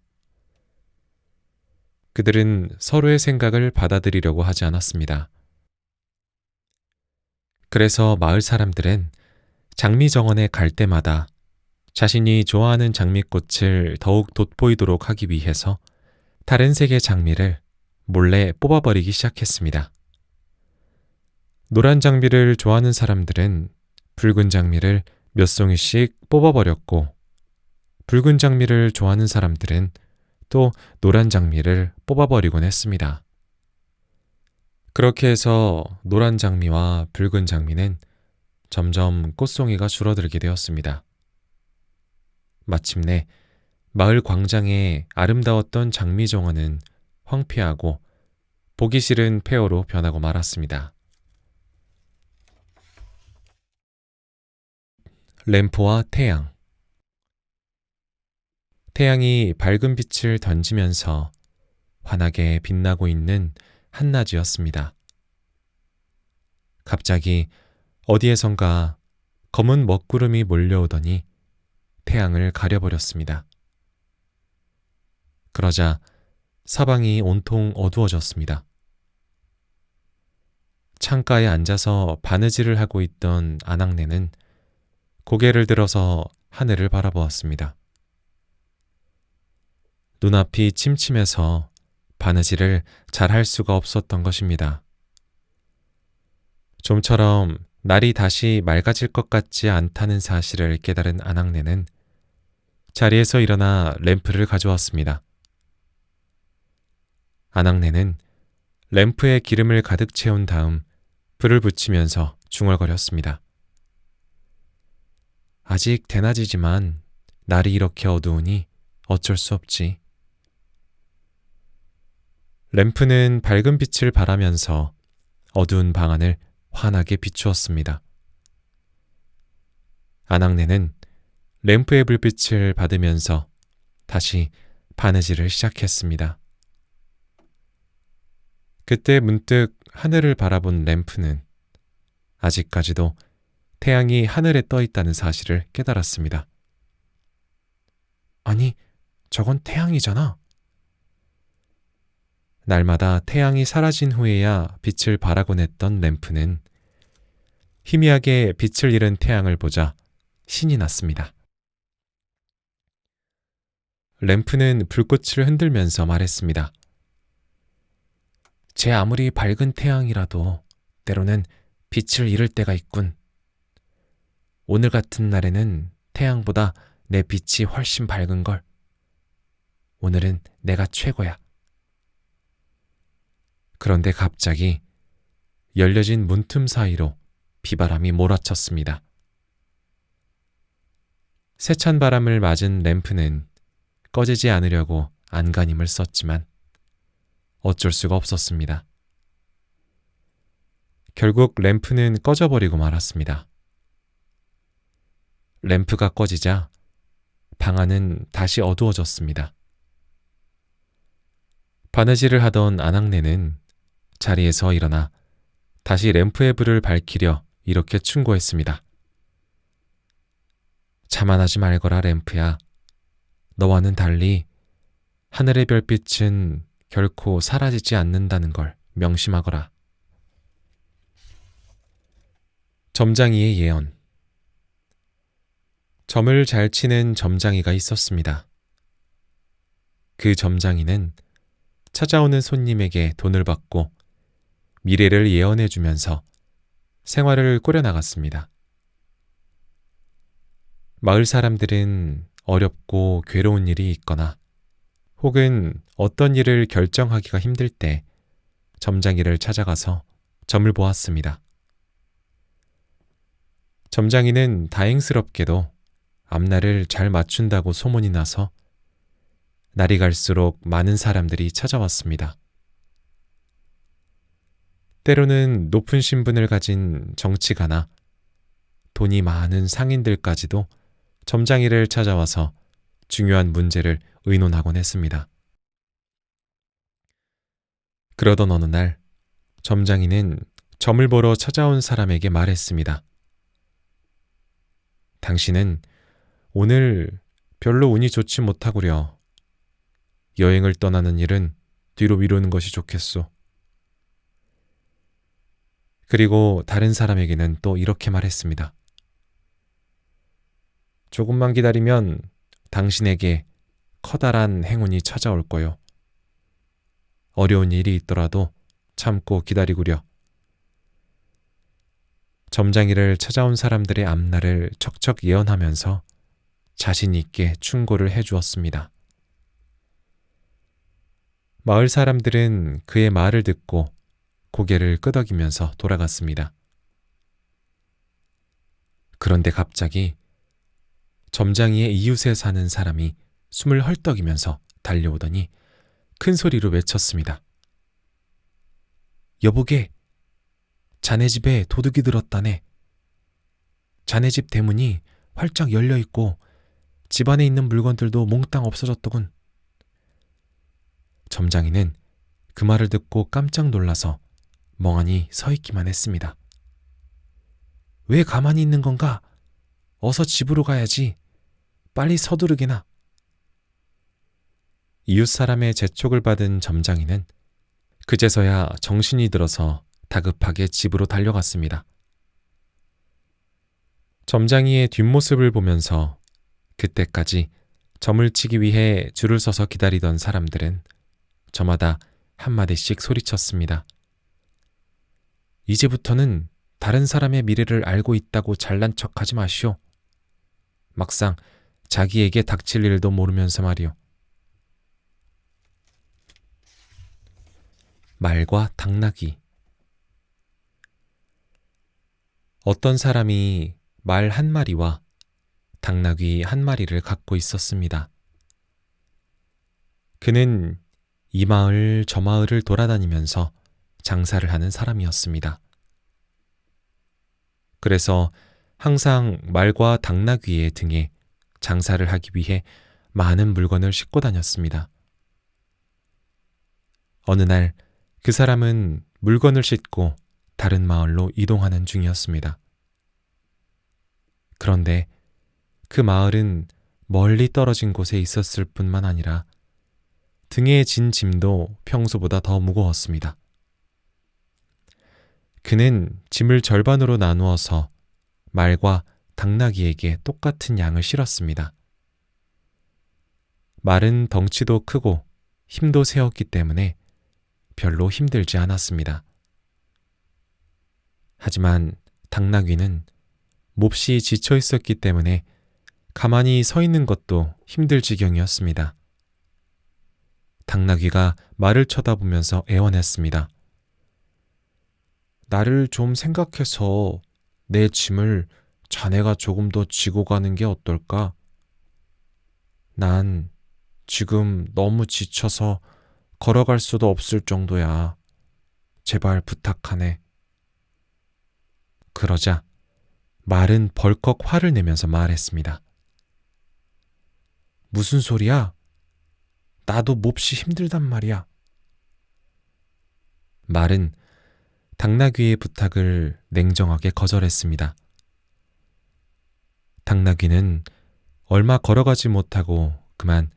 그들은 서로의 생각을 받아들이려고 하지 않았습니다. 그래서 마을 사람들은 장미 정원에 갈 때마다 자신이 좋아하는 장미꽃을 더욱 돋보이도록 하기 위해서 다른 색의 장미를 몰래 뽑아버리기 시작했습니다. 노란 장미를 좋아하는 사람들은 붉은 장미를 몇 송이씩 뽑아버렸고, 붉은 장미를 좋아하는 사람들은 또 노란 장미를 뽑아버리곤 했습니다. 그렇게 해서 노란 장미와 붉은 장미는 점점 꽃송이가 줄어들게 되었습니다. 마침내 마을 광장의 아름다웠던 장미 정원은 황폐하고 보기 싫은 폐허로 변하고 말았습니다. 램프와 태양. 태양이 밝은 빛을 던지면서 환하게 빛나고 있는 한낮이었습니다. 갑자기 어디에선가 검은 먹구름이 몰려오더니 태양을 가려버렸습니다. 그러자 사방이 온통 어두워졌습니다. 창가에 앉아서 바느질을 하고 있던 아낙네는 고개를 들어서 하늘을 바라보았습니다. 눈앞이 침침해서 바느질을 잘 할 수가 없었던 것입니다. 좀처럼 날이 다시 맑아질 것 같지 않다는 사실을 깨달은 아낙네는 자리에서 일어나 램프를 가져왔습니다. 아낙네는 램프에 기름을 가득 채운 다음 불을 붙이면서 중얼거렸습니다. 아직 대낮이지만 날이 이렇게 어두우니 어쩔 수 없지. 램프는 밝은 빛을 발하면서 어두운 방 안을 환하게 비추었습니다. 아낙네는 램프의 불빛을 받으면서 다시 바느질을 시작했습니다. 그때 문득 하늘을 바라본 램프는 아직까지도 태양이 하늘에 떠 있다는 사실을 깨달았습니다. 아니, 저건 태양이잖아. 날마다 태양이 사라진 후에야 빛을 발하곤 했던 램프는 희미하게 빛을 잃은 태양을 보자 신이 났습니다. 램프는 불꽃을 흔들면서 말했습니다. 제 아무리 밝은 태양이라도 때로는 빛을 잃을 때가 있군. 오늘 같은 날에는 태양보다 내 빛이 훨씬 밝은걸. 오늘은 내가 최고야. 그런데 갑자기 열려진 문틈 사이로 비바람이 몰아쳤습니다. 세찬 바람을 맞은 램프는 꺼지지 않으려고 안간힘을 썼지만 어쩔 수가 없었습니다. 결국 램프는 꺼져버리고 말았습니다. 램프가 꺼지자 방 안은 다시 어두워졌습니다. 바느질을 하던 아낙네는 자리에서 일어나 다시 램프의 불을 밝히려 이렇게 충고했습니다. 자만하지 말거라 램프야. 너와는 달리 하늘의 별빛은 결코 사라지지 않는다는 걸 명심하거라. 점장이의 예언. 점을 잘 치는 점장이가 있었습니다. 그 점장이는 찾아오는 손님에게 돈을 받고 미래를 예언해 주면서 생활을 꾸려나갔습니다. 마을 사람들은 어렵고 괴로운 일이 있거나 혹은 어떤 일을 결정하기가 힘들 때 점장이를 찾아가서 점을 보았습니다. 점장이는 다행스럽게도 앞날을 잘 맞춘다고 소문이 나서 날이 갈수록 많은 사람들이 찾아왔습니다. 때로는 높은 신분을 가진 정치가나 돈이 많은 상인들까지도 점장이를 찾아와서 중요한 문제를 의논하곤 했습니다. 그러던 어느 날 점장이는 점을 보러 찾아온 사람에게 말했습니다. 당신은 오늘 별로 운이 좋지 못하구려. 여행을 떠나는 일은 뒤로 미루는 것이 좋겠소. 그리고 다른 사람에게는 또 이렇게 말했습니다. 조금만 기다리면 당신에게 커다란 행운이 찾아올 거요. 어려운 일이 있더라도 참고 기다리구려. 점장이를 찾아온 사람들의 앞날을 척척 예언하면서 자신 있게 충고를 해주었습니다. 마을 사람들은 그의 말을 듣고 고개를 끄덕이면서 돌아갔습니다. 그런데 갑자기 점장이의 이웃에 사는 사람이 숨을 헐떡이면서 달려오더니 큰 소리로 외쳤습니다. 여보게, 자네 집에 도둑이 들었다네. 자네 집 대문이 활짝 열려있고 집 안에 있는 물건들도 몽땅 없어졌더군. 점장이는 그 말을 듣고 깜짝 놀라서 멍하니 서 있기만 했습니다. 왜 가만히 있는 건가? 어서 집으로 가야지. 빨리 서두르게나. 이웃 사람의 재촉을 받은 점장이는 그제서야 정신이 들어서 다급하게 집으로 달려갔습니다. 점장이의 뒷모습을 보면서 그때까지 점을 치기 위해 줄을 서서 기다리던 사람들은 저마다 한마디씩 소리쳤습니다. 이제부터는 다른 사람의 미래를 알고 있다고 잘난 척하지 마시오. 막상 자기에게 닥칠 일도 모르면서 말이오. 말과 당나귀. 어떤 사람이 말 한 마리와 당나귀 한 마리를 갖고 있었습니다. 그는 이 마을 저 마을을 돌아다니면서 장사를 하는 사람이었습니다. 그래서 항상 말과 당나귀의 등에 장사를 하기 위해 많은 물건을 싣고 다녔습니다. 어느 날 그 사람은 물건을 싣고 다른 마을로 이동하는 중이었습니다. 그런데 그 마을은 멀리 떨어진 곳에 있었을 뿐만 아니라 등에 진 짐도 평소보다 더 무거웠습니다. 그는 짐을 절반으로 나누어서 말과 당나귀에게 똑같은 양을 실었습니다. 말은 덩치도 크고 힘도 세었기 때문에 별로 힘들지 않았습니다. 하지만 당나귀는 몹시 지쳐 있었기 때문에 가만히 서 있는 것도 힘들 지경이었습니다. 당나귀가 말을 쳐다보면서 애원했습니다. 나를 좀 생각해서 내 짐을 자네가 조금 더 지고 가는 게 어떨까? 난 지금 너무 지쳐서 걸어갈 수도 없을 정도야. 제발 부탁하네. 그러자 말은 벌컥 화를 내면서 말했습니다. 무슨 소리야? 나도 몹시 힘들단 말이야. 말은 당나귀의 부탁을 냉정하게 거절했습니다. 당나귀는 얼마 걸어가지 못하고 그만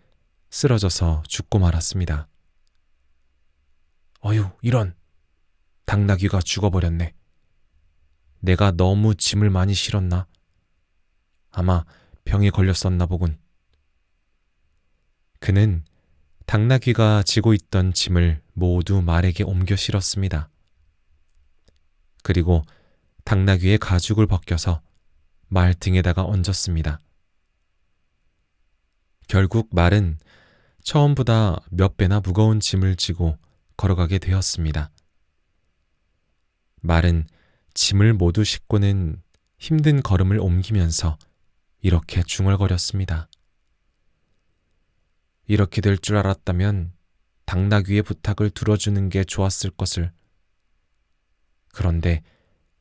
쓰러져서 죽고 말았습니다. 어휴, 이런! 당나귀가 죽어버렸네. 내가 너무 짐을 많이 실었나? 아마 병에 걸렸었나 보군. 그는 당나귀가 지고 있던 짐을 모두 말에게 옮겨 실었습니다. 그리고 당나귀의 가죽을 벗겨서 말 등에다가 얹었습니다. 결국 말은 처음보다 몇 배나 무거운 짐을 지고 걸어가게 되었습니다. 말은 짐을 모두 싣고는 힘든 걸음을 옮기면서 이렇게 중얼거렸습니다. 이렇게 될 줄 알았다면 당나귀의 부탁을 들어주는 게 좋았을 것을. 그런데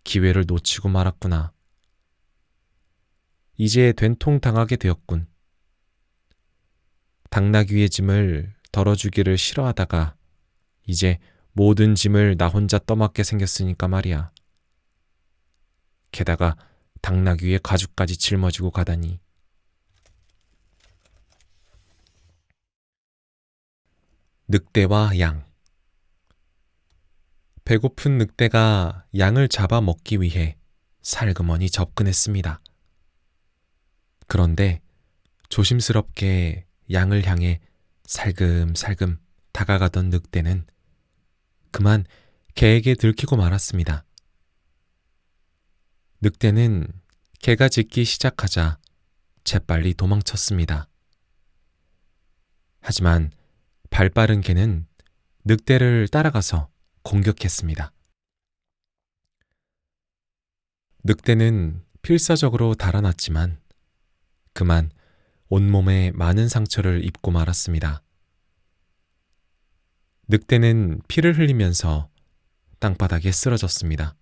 기회를 놓치고 말았구나. 이제 된통 당하게 되었군. 당나귀의 짐을 덜어주기를 싫어하다가 이제 모든 짐을 나 혼자 떠맡게 생겼으니까 말이야. 게다가 당나귀의 가죽까지 짊어지고 가다니. 늑대와 양. 배고픈 늑대가 양을 잡아먹기 위해 살그머니 접근했습니다. 그런데 조심스럽게 양을 향해 살금살금 다가가던 늑대는 그만 개에게 들키고 말았습니다. 늑대는 개가 짖기 시작하자 재빨리 도망쳤습니다. 하지만 발빠른 개는 늑대를 따라가서 공격했습니다. 늑대는 필사적으로 달아났지만 그만 온몸에 많은 상처를 입고 말았습니다. 늑대는 피를 흘리면서 땅바닥에 쓰러졌습니다.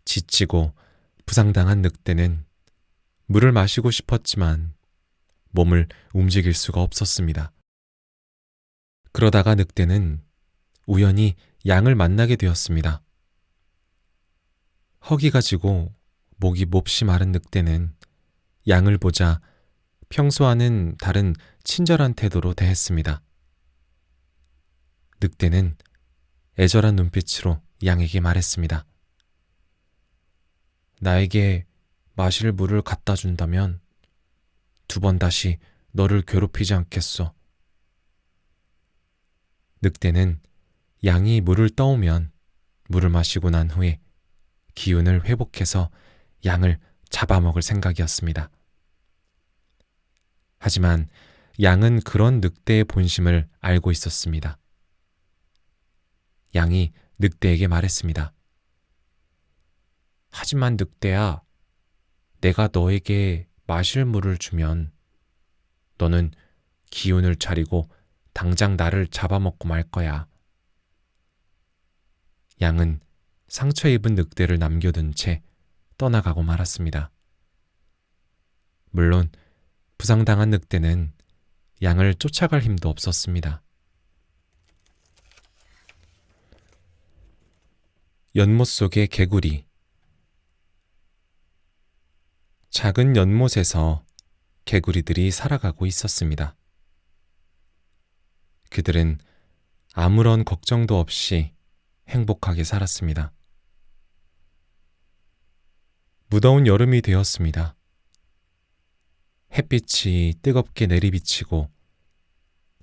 지치고 부상당한 늑대는 물을 마시고 싶었지만 몸을 움직일 수가 없었습니다. 그러다가 늑대는 우연히 양을 만나게 되었습니다. 허기가 지고 목이 몹시 마른 늑대는 양을 보자 평소와는 다른 친절한 태도로 대했습니다. 늑대는 애절한 눈빛으로 양에게 말했습니다. 나에게 마실 물을 갖다 준다면 2번 다시 너를 괴롭히지 않겠소. 늑대는 양이 물을 떠오면 물을 마시고 난 후에 기운을 회복해서 양을 잡아먹을 생각이었습니다. 하지만 양은 그런 늑대의 본심을 알고 있었습니다. 양이 늑대에게 말했습니다. 하지만 늑대야, 내가 너에게 마실 물을 주면 너는 기운을 차리고 당장 나를 잡아먹고 말 거야. 양은 상처 입은 늑대를 남겨둔 채 떠나가고 말았습니다. 물론 부상당한 늑대는 양을 쫓아갈 힘도 없었습니다. 연못 속의 개구리. 작은 연못에서 개구리들이 살아가고 있었습니다. 그들은 아무런 걱정도 없이 행복하게 살았습니다. 무더운 여름이 되었습니다. 햇빛이 뜨겁게 내리비치고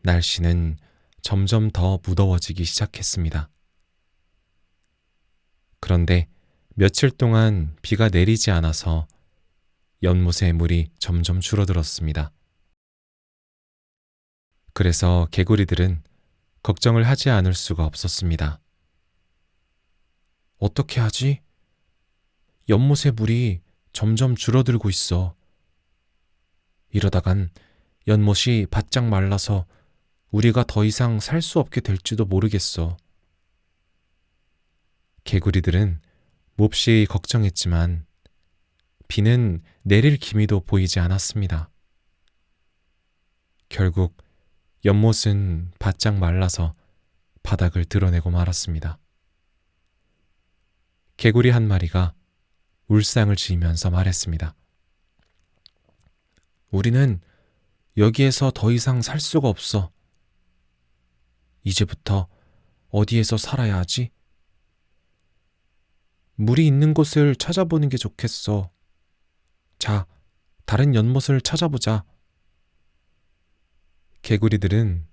날씨는 점점 더 무더워지기 시작했습니다. 그런데 며칠 동안 비가 내리지 않아서 연못의 물이 점점 줄어들었습니다. 그래서 개구리들은 걱정을 하지 않을 수가 없었습니다. 어떻게 하지? 연못의 물이 점점 줄어들고 있어. 이러다간 연못이 바짝 말라서 우리가 더 이상 살 수 없게 될지도 모르겠어. 개구리들은 몹시 걱정했지만 비는 내릴 기미도 보이지 않았습니다. 결국 연못은 바짝 말라서 바닥을 드러내고 말았습니다. 개구리 한 마리가 울상을 지으면서 말했습니다. 우리는 여기에서 더 이상 살 수가 없어. 이제부터 어디에서 살아야 하지? 물이 있는 곳을 찾아보는 게 좋겠어. 자, 다른 연못을 찾아보자. 개구리들은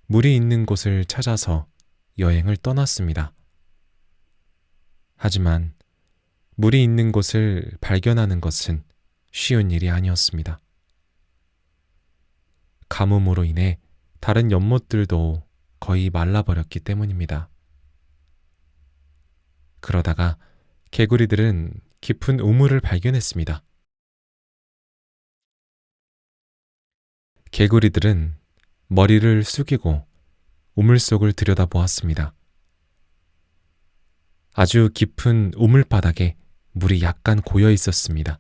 물이 있는 곳을 찾아서 여행을 떠났습니다. 하지만 물이 있는 곳을 발견하는 것은 쉬운 일이 아니었습니다. 가뭄으로 인해 다른 연못들도 거의 말라버렸기 때문입니다. 그러다가 개구리들은 깊은 우물을 발견했습니다. 개구리들은 머리를 숙이고 우물 속을 들여다보았습니다. 아주 깊은 우물 바닥에 물이 약간 고여 있었습니다.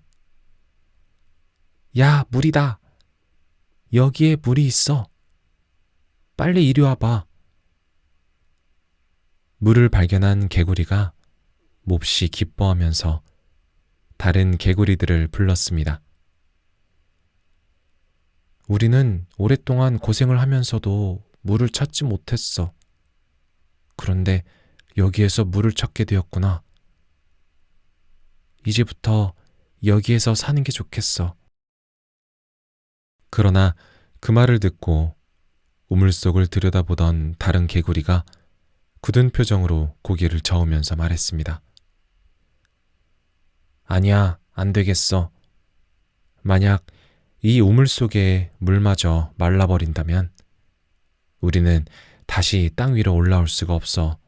야, 물이다! 여기에 물이 있어. 빨리 이리 와봐. 물을 발견한 개구리가 몹시 기뻐하면서 다른 개구리들을 불렀습니다. 우리는 오랫동안 고생을 하면서도 물을 찾지 못했어. 그런데 여기에서 물을 찾게 되었구나. 이제부터 여기에서 사는 게 좋겠어. 그러나 그 말을 듣고 우물 속을 들여다보던 다른 개구리가 굳은 표정으로 고개를 저으면서 말했습니다. 아니야, 안 되겠어. 만약 이 우물 속에 물마저 말라버린다면 우리는 다시 땅 위로 올라올 수가 없어.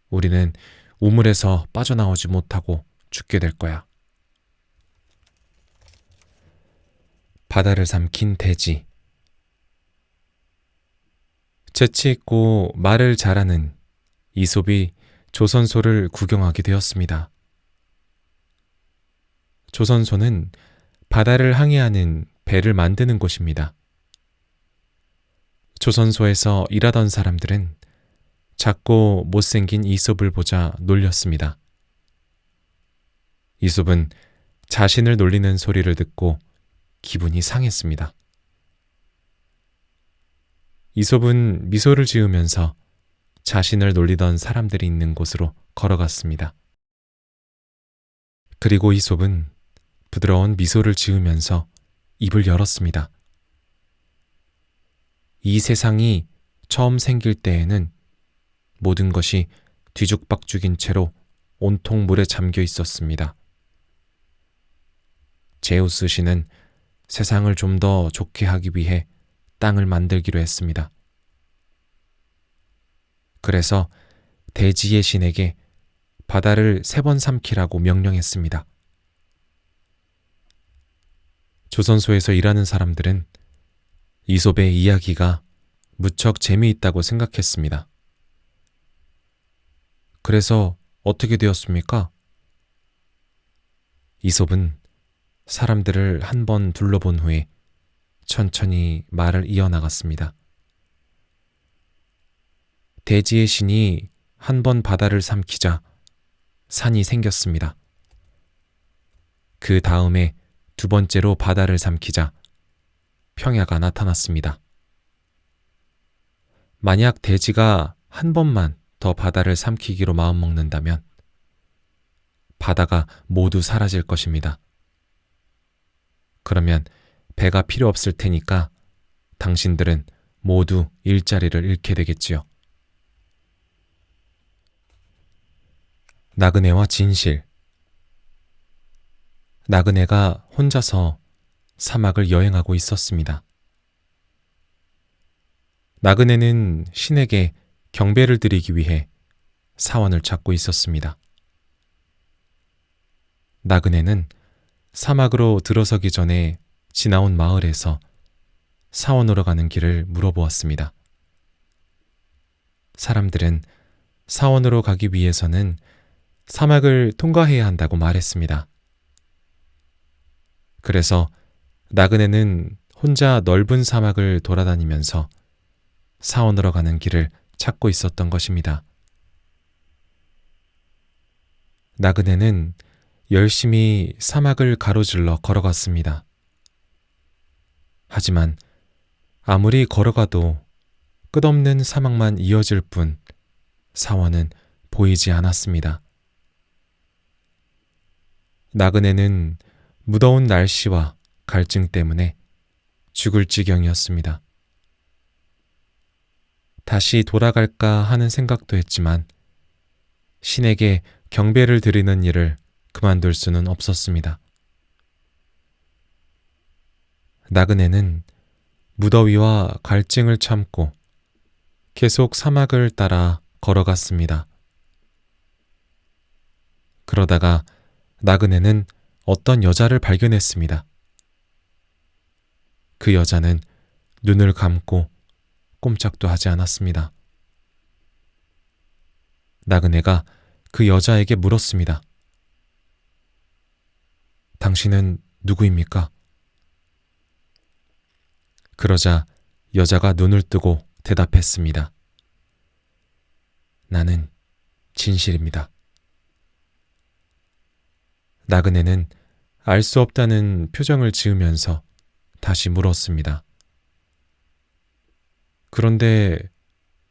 우리는 우물에서 빠져나오지 못하고 죽게 될 거야. 바다를 삼킨 돼지. 재치 있고 말을 잘하는 이솝이 조선소를 구경하게 되었습니다. 조선소는 바다를 항해하는 배를 만드는 곳입니다. 조선소에서 일하던 사람들은 작고 못생긴 이솝을 보자 놀렸습니다. 이솝은 자신을 놀리는 소리를 듣고 기분이 상했습니다. 이솝은 미소를 지으면서 자신을 놀리던 사람들이 있는 곳으로 걸어갔습니다. 그리고 이솝은 부드러운 미소를 지으면서 입을 열었습니다. 이 세상이 처음 생길 때에는 모든 것이 뒤죽박죽인 채로 온통 물에 잠겨 있었습니다. 제우스 신은 세상을 좀 더 좋게 하기 위해 땅을 만들기로 했습니다. 그래서 대지의 신에게 바다를 3번 삼키라고 명령했습니다. 조선소에서 일하는 사람들은 이솝의 이야기가 무척 재미있다고 생각했습니다. 그래서 어떻게 되었습니까? 이솝은 사람들을 한 번 둘러본 후에 천천히 말을 이어나갔습니다. 대지의 신이 한 번 바다를 삼키자 산이 생겼습니다. 그 다음에 2번째로 바다를 삼키자 평야가 나타났습니다. 만약 대지가 한 번만 더 바다를 삼키기로 마음먹는다면 바다가 모두 사라질 것입니다. 그러면 배가 필요 없을 테니까 당신들은 모두 일자리를 잃게 되겠지요. 나그네와 진실. 나그네가 혼자서 사막을 여행하고 있었습니다. 나그네는 신에게 경배를 드리기 위해 사원을 찾고 있었습니다. 나그네는 사막으로 들어서기 전에 지나온 마을에서 사원으로 가는 길을 물어보았습니다. 사람들은 사원으로 가기 위해서는 사막을 통과해야 한다고 말했습니다. 그래서 나그네는 혼자 넓은 사막을 돌아다니면서 사원으로 가는 길을 찾고 있었던 것입니다. 나그네는 열심히 사막을 가로질러 걸어갔습니다. 하지만 아무리 걸어가도 끝없는 사막만 이어질 뿐 사원은 보이지 않았습니다. 나그네는 무더운 날씨와 갈증 때문에 죽을 지경이었습니다. 다시 돌아갈까 하는 생각도 했지만 신에게 경배를 드리는 일을 그만둘 수는 없었습니다. 나그네는 무더위와 갈증을 참고 계속 사막을 따라 걸어갔습니다. 그러다가 나그네는 어떤 여자를 발견했습니다. 그 여자는 눈을 감고 꼼짝도 하지 않았습니다. 나그네가 그 여자에게 물었습니다. 당신은 누구입니까? 그러자 여자가 눈을 뜨고 대답했습니다. 나는 진실입니다. 나그네는 알 수 없다는 표정을 지으면서 다시 물었습니다. 그런데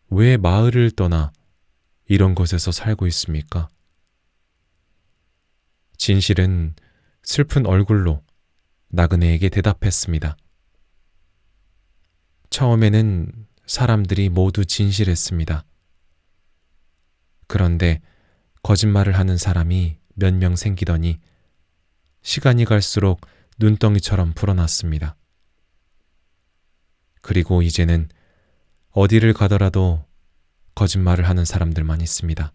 왜 마을을 떠나 이런 곳에서 살고 있습니까? 진실은 슬픈 얼굴로 나그네에게 대답했습니다. 처음에는 사람들이 모두 진실했습니다. 그런데 거짓말을 하는 사람이 몇 명 생기더니 시간이 갈수록 눈덩이처럼 불어났습니다. 그리고 이제는 어디를 가더라도 거짓말을 하는 사람들만 있습니다.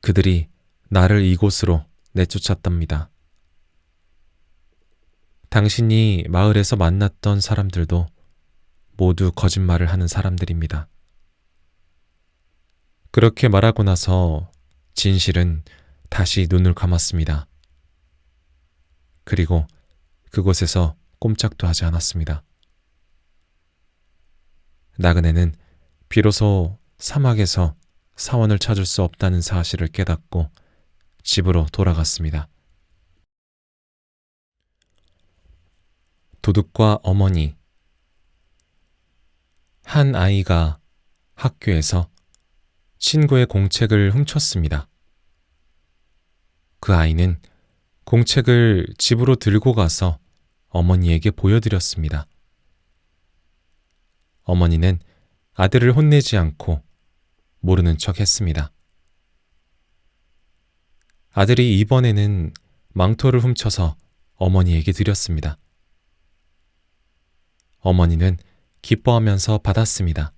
그들이 나를 이곳으로 내쫓았답니다. 당신이 마을에서 만났던 사람들도 모두 거짓말을 하는 사람들입니다. 그렇게 말하고 나서 진실은 다시 눈을 감았습니다. 그리고 그곳에서 꼼짝도 하지 않았습니다. 나그네는 비로소 사막에서 사원을 찾을 수 없다는 사실을 깨닫고 집으로 돌아갔습니다. 도둑과 어머니. 한 아이가 학교에서 친구의 공책을 훔쳤습니다. 그 아이는 공책을 집으로 들고 가서 어머니에게 보여드렸습니다. 어머니는 아들을 혼내지 않고 모르는 척 했습니다. 아들이 이번에는 망토를 훔쳐서 어머니에게 드렸습니다. 어머니는 기뻐하면서 받았습니다.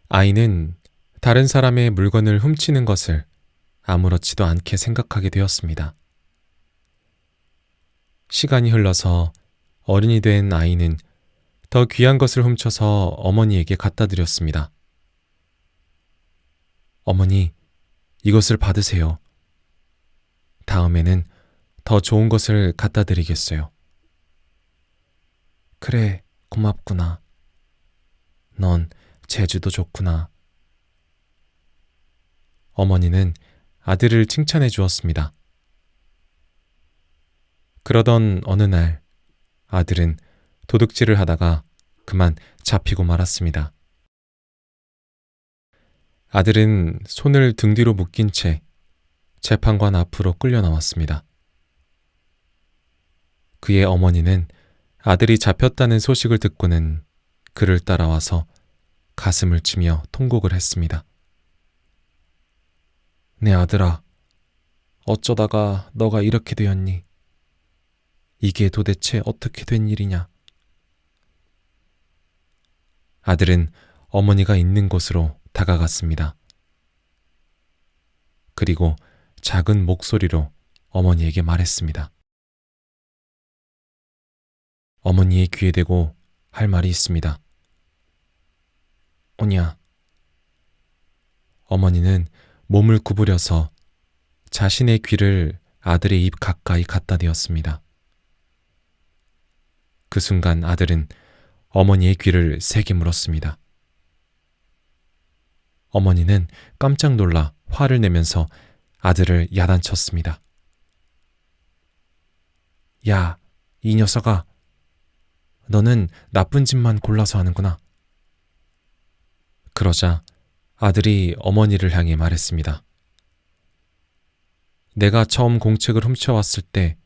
아이는 다른 사람의 물건을 훔치는 것을 아무렇지도 않게 생각하게 되었습니다. 시간이 흘러서 어른이 된 아이는 더 귀한 것을 훔쳐서 어머니에게 갖다 드렸습니다. 어머니, 이것을 받으세요. 다음에는 더 좋은 것을 갖다 드리겠어요. 그래, 고맙구나. 넌 재주도 좋구나. 어머니는 아들을 칭찬해 주었습니다. 그러던 어느 날 아들은 도둑질을 하다가 그만 잡히고 말았습니다. 아들은 손을 등 뒤로 묶인 채 재판관 앞으로 끌려 나왔습니다. 그의 어머니는 아들이 잡혔다는 소식을 듣고는 그를 따라와서 가슴을 치며 통곡을 했습니다. 내 아들아, 어쩌다가 너가 이렇게 되었니? 이게 도대체 어떻게 된 일이냐? 아들은 어머니가 있는 곳으로 다가갔습니다. 그리고 작은 목소리로 어머니에게 말했습니다. 어머니의 귀에 대고 할 말이 있습니다. 오냐. 어머니는 몸을 구부려서 자신의 귀를 아들의 입 가까이 갖다 대었습니다. 그 순간 아들은 어머니의 귀를 세게 물었습니다. 어머니는 깜짝 놀라 화를 내면서 아들을 야단쳤습니다. 야, 이 녀석아. 너는 나쁜 짓만 골라서 하는구나. 그러자 아들이 어머니를 향해 말했습니다. 내가 처음 공책을 훔쳐왔을 때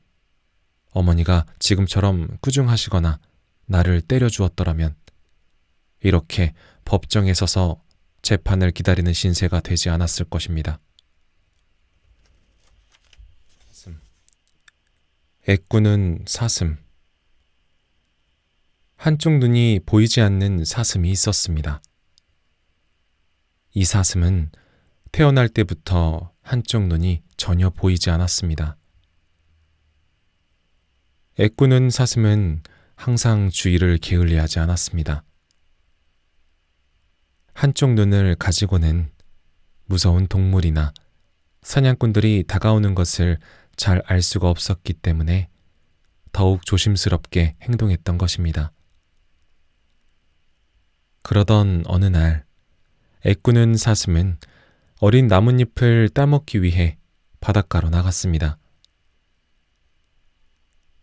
어머니가 지금처럼 꾸중하시거나 나를 때려주었더라면 이렇게 법정에 서서 재판을 기다리는 신세가 되지 않았을 것입니다. 애꾸는 사슴. 한쪽 눈이 보이지 않는 사슴이 있었습니다. 이 사슴은 태어날 때부터 한쪽 눈이 전혀 보이지 않았습니다. 애꾸는 사슴은 항상 주위를 게을리하지 않았습니다. 한쪽 눈을 가지고는 무서운 동물이나 사냥꾼들이 다가오는 것을 잘 알 수가 없었기 때문에 더욱 조심스럽게 행동했던 것입니다. 그러던 어느 날 애꾸는 사슴은 어린 나뭇잎을 따먹기 위해 바닷가로 나갔습니다.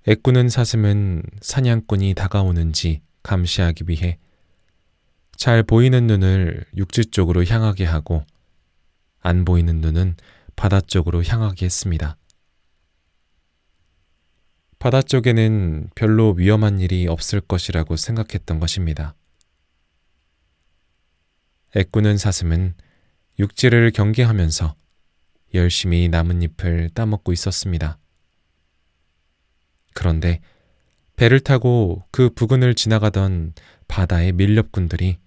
애꾸는 사슴은 사냥꾼이 다가오는지 감시하기 위해 잘 보이는 눈을 육지 쪽으로 향하게 하고 안 보이는 눈은 바다 쪽으로 향하게 했습니다. 바다 쪽에는 별로 위험한 일이 없을 것이라고 생각했던 것입니다. 애꾸는 사슴은 육지를 경계하면서 열심히 나뭇잎을 따먹고 있었습니다. 그런데 배를 타고 그 부근을 지나가던 바다의 밀렵꾼들이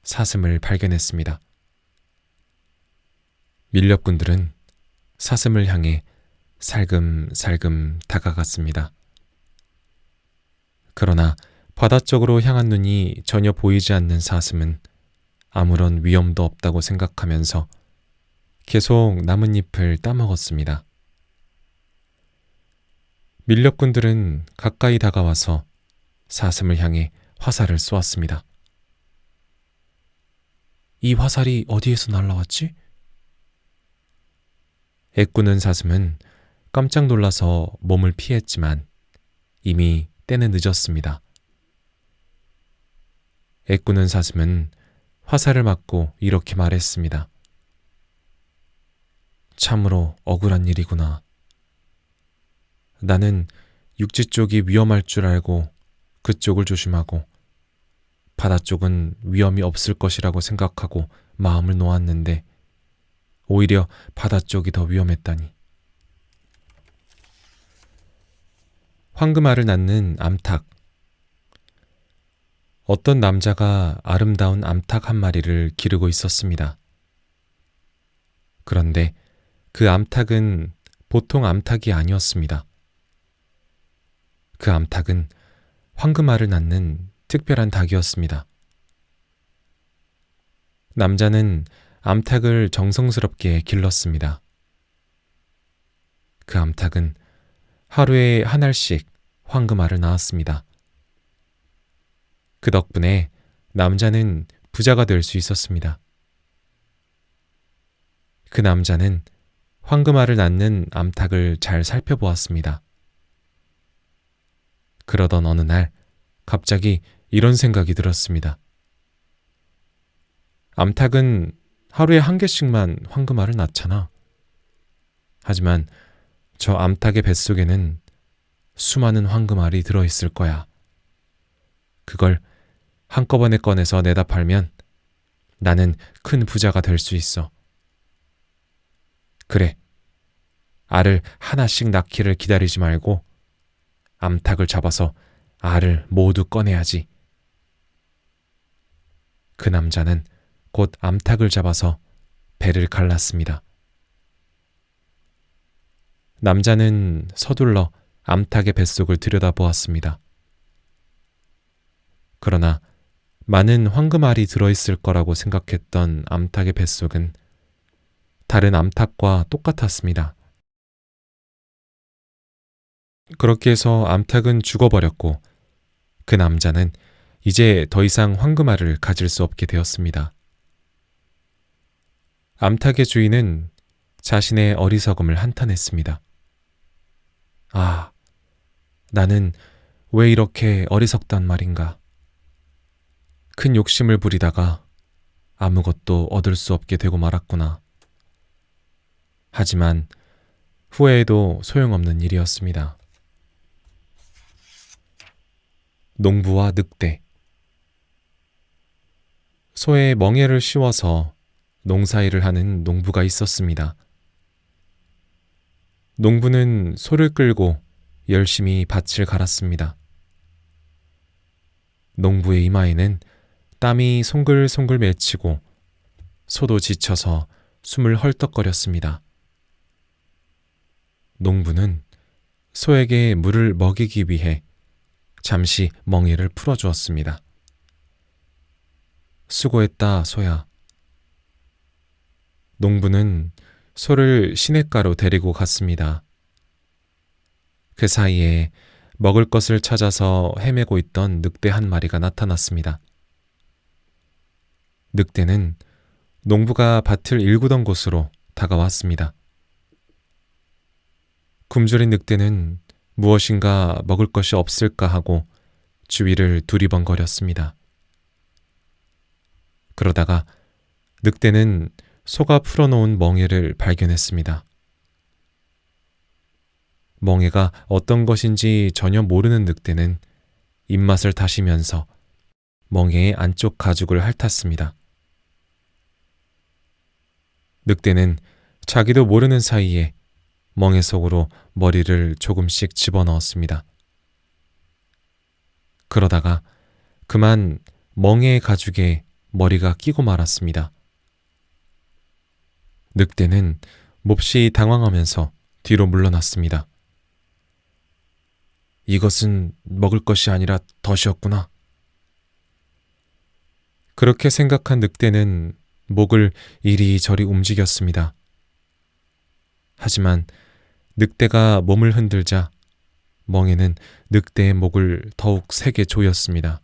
사슴을 발견했습니다. 밀렵꾼들은 사슴을 향해 살금살금 다가갔습니다. 그러나 바다 쪽으로 향한 눈이 전혀 보이지 않는 사슴은 아무런 위험도 없다고 생각하면서 계속 나뭇잎을 따먹었습니다. 밀렵꾼들은 가까이 다가와서 사슴을 향해 화살을 쏘았습니다. 이 화살이 어디에서 날라왔지? 애꾸는 사슴은 깜짝 놀라서 몸을 피했지만 이미 때는 늦었습니다. 애꾸는 사슴은 화살을 맞고 이렇게 말했습니다. 참으로 억울한 일이구나. 나는 육지 쪽이 위험할 줄 알고 그쪽을 조심하고 바다 쪽은 위험이 없을 것이라고 생각하고 마음을 놓았는데 오히려 바다 쪽이 더 위험했다니. 황금알을 낳는 암탉. 어떤 남자가 아름다운 암탉 한 마리를 기르고 있었습니다. 그런데 그 암탉은 보통 암탉이 아니었습니다. 그 암탉은 황금알을 낳는 특별한 닭이었습니다. 남자는 암탉을 정성스럽게 길렀습니다. 그 암탉은 하루에 한 알씩 황금알을 낳았습니다. 그 덕분에 남자는 부자가 될 수 있었습니다. 그 남자는 황금알을 낳는 암탉을 잘 살펴보았습니다. 그러던 어느 날 갑자기 이런 생각이 들었습니다. 암탉은 하루에 한 개씩만 황금알을 낳잖아. 하지만 저 암탉의 뱃속에는 수많은 황금알이 들어있을 거야. 그걸 한꺼번에 꺼내서 내다 팔면 나는 큰 부자가 될 수 있어. 그래, 알을 하나씩 낳기를 기다리지 말고 암탉을 잡아서 알을 모두 꺼내야지. 그 남자는 곧 암탉을 잡아서 배를 갈랐습니다. 남자는 서둘러 암탉의 뱃속을 들여다보았습니다. 그러나 많은 황금알이 들어있을 거라고 생각했던 암탉의 뱃속은 다른 암탉과 똑같았습니다. 그렇게 해서 암탉은 죽어버렸고 그 남자는 이제 더 이상 황금알을 가질 수 없게 되었습니다. 암탉의 주인은 자신의 어리석음을 한탄했습니다. 아, 나는 왜 이렇게 어리석단 말인가. 큰 욕심을 부리다가 아무것도 얻을 수 없게 되고 말았구나. 하지만 후회해도 소용없는 일이었습니다. 농부와 늑대. 소에 멍에를 씌워서 농사일을 하는 농부가 있었습니다. 농부는 소를 끌고 열심히 밭을 갈았습니다. 농부의 이마에는 땀이 송글송글 맺히고 소도 지쳐서 숨을 헐떡거렸습니다. 농부는 소에게 물을 먹이기 위해 잠시 멍에를 풀어주었습니다. 수고했다, 소야. 농부는 소를 시냇가로 데리고 갔습니다. 그 사이에 먹을 것을 찾아서 헤매고 있던 늑대 한 마리가 나타났습니다. 늑대는 농부가 밭을 일구던 곳으로 다가왔습니다. 굶주린 늑대는 무엇인가 먹을 것이 없을까 하고 주위를 두리번거렸습니다. 그러다가 늑대는 소가 풀어놓은 멍에를 발견했습니다. 멍에가 어떤 것인지 전혀 모르는 늑대는 입맛을 다시면서 멍에의 안쪽 가죽을 핥았습니다. 늑대는 자기도 모르는 사이에 멍에 속으로 머리를 조금씩 집어넣었습니다. 그러다가 그만 멍에의 가죽에 머리가 끼고 말았습니다. 늑대는 몹시 당황하면서 뒤로 물러났습니다. 이것은 먹을 것이 아니라 덫이었구나. 그렇게 생각한 늑대는 목을 이리저리 움직였습니다. 하지만 늑대가 몸을 흔들자 멍에는 늑대의 목을 더욱 세게 조였습니다.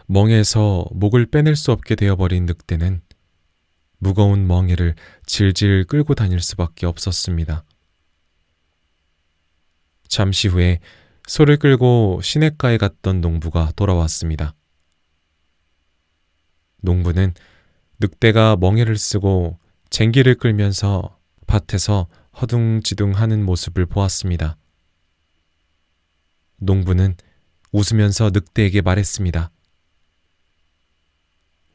멍에에서 목을 빼낼 수 없게 되어버린 늑대는 무거운 멍에를 질질 끌고 다닐 수밖에 없었습니다. 잠시 후에 소를 끌고 시냇가에 갔던 농부가 돌아왔습니다. 농부는 늑대가 멍에를 쓰고 쟁기를 끌면서 밭에서 허둥지둥하는 모습을 보았습니다. 농부는 웃으면서 늑대에게 말했습니다.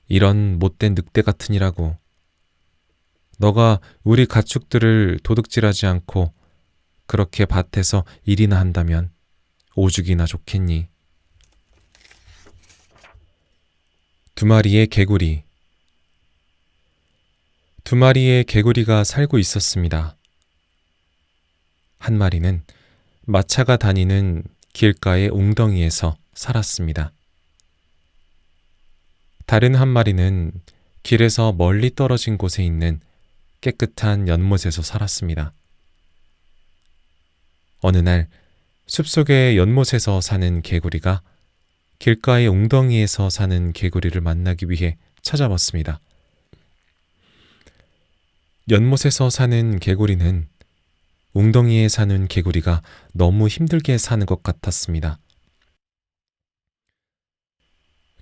이런 못된 늑대 같으니라고. 너가 우리 가축들을 도둑질하지 않고 그렇게 밭에서 일이나 한다면 오죽이나 좋겠니. 두 마리의 개구리. 두 마리의 개구리가 살고 있었습니다. 한 마리는 마차가 다니는 길가의 웅덩이에서 살았습니다. 다른 한 마리는 길에서 멀리 떨어진 곳에 있는 깨끗한 연못에서 살았습니다. 어느 날 숲속의 연못에서 사는 개구리가 길가의 웅덩이에서 사는 개구리를 만나기 위해 찾아왔습니다. 연못에서 사는 개구리는 웅덩이에 사는 개구리가 너무 힘들게 사는 것 같았습니다.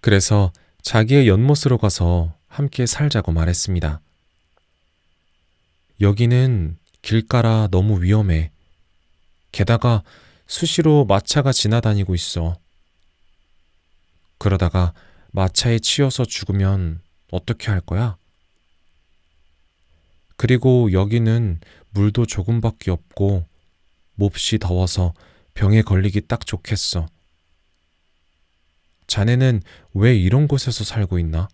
그래서 자기의 연못으로 가서 함께 살자고 말했습니다. 여기는 길가라 너무 위험해. 게다가 수시로 마차가 지나다니고 있어. 그러다가 마차에 치여서 죽으면 어떻게 할 거야? 그리고 여기는 물도 조금밖에 없고 몹시 더워서 병에 걸리기 딱 좋겠어. 자네는 왜 이런 곳에서 살고 있나?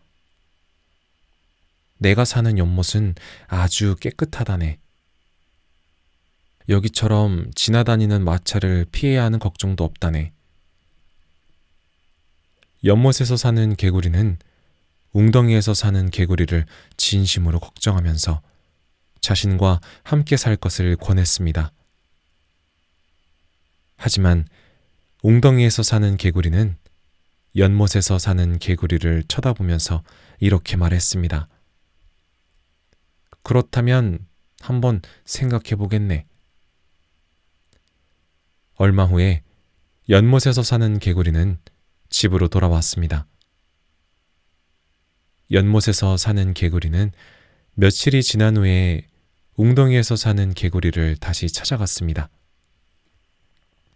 내가 사는 연못은 아주 깨끗하다네. 여기처럼 지나다니는 마차를 피해야 하는 걱정도 없다네. 연못에서 사는 개구리는 웅덩이에서 사는 개구리를 진심으로 걱정하면서 자신과 함께 살 것을 권했습니다. 하지만 웅덩이에서 사는 개구리는 연못에서 사는 개구리를 쳐다보면서 이렇게 말했습니다. 그렇다면 한번 생각해 보겠네. 얼마 후에 연못에서 사는 개구리는 집으로 돌아왔습니다. 연못에서 사는 개구리는 며칠이 지난 후에 웅덩이에서 사는 개구리를 다시 찾아갔습니다.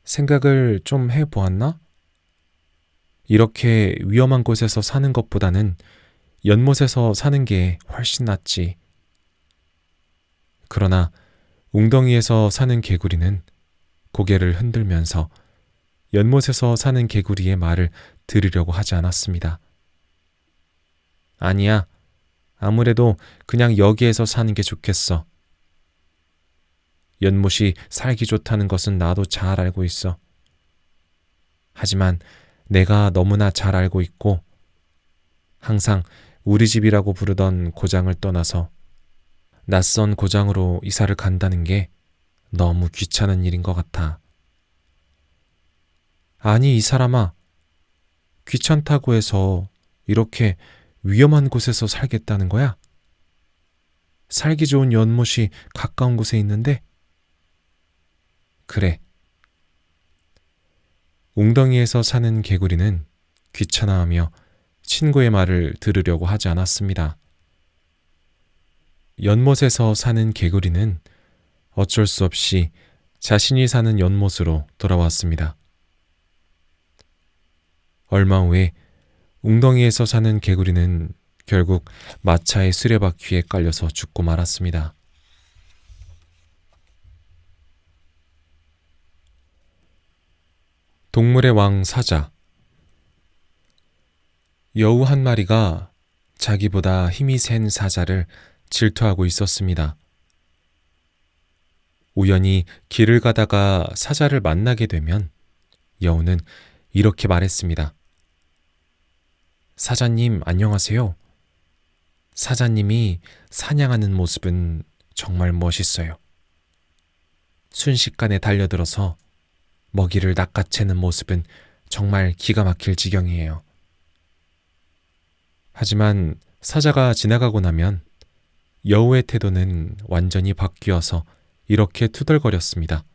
생각을 좀 해보았나? 이렇게 위험한 곳에서 사는 것보다는 연못에서 사는 게 훨씬 낫지. 그러나 웅덩이에서 사는 개구리는 고개를 흔들면서 연못에서 사는 개구리의 말을 들으려고 하지 않았습니다. 아니야. 아무래도 그냥 여기에서 사는 게 좋겠어. 연못이 살기 좋다는 것은 나도 잘 알고 있어. 하지만 내가 너무나 잘 알고 있고 항상 우리 집이라고 부르던 고장을 떠나서 낯선 고장으로 이사를 간다는 게 너무 귀찮은 일인 것 같아. 아니, 이 사람아. 귀찮다고 해서 이렇게 위험한 곳에서 살겠다는 거야? 살기 좋은 연못이 가까운 곳에 있는데? 그래. 웅덩이에서 사는 개구리는 귀찮아하며 친구의 말을 들으려고 하지 않았습니다. 연못에서 사는 개구리는 어쩔 수 없이 자신이 사는 연못으로 돌아왔습니다. 얼마 후에 웅덩이에서 사는 개구리는 결국 마차의 수레바퀴에 깔려서 죽고 말았습니다. 동물의 왕 사자. 여우 한 마리가 자기보다 힘이 센 사자를 질투하고 있었습니다. 우연히 길을 가다가 사자를 만나게 되면 여우는 이렇게 말했습니다. 사자님, 안녕하세요. 사자님이 사냥하는 모습은 정말 멋있어요. 순식간에 달려들어서 먹이를 낚아채는 모습은 정말 기가 막힐 지경이에요. 하지만 사자가 지나가고 나면 여우의 태도는 완전히 바뀌어서 이렇게 투덜거렸습니다.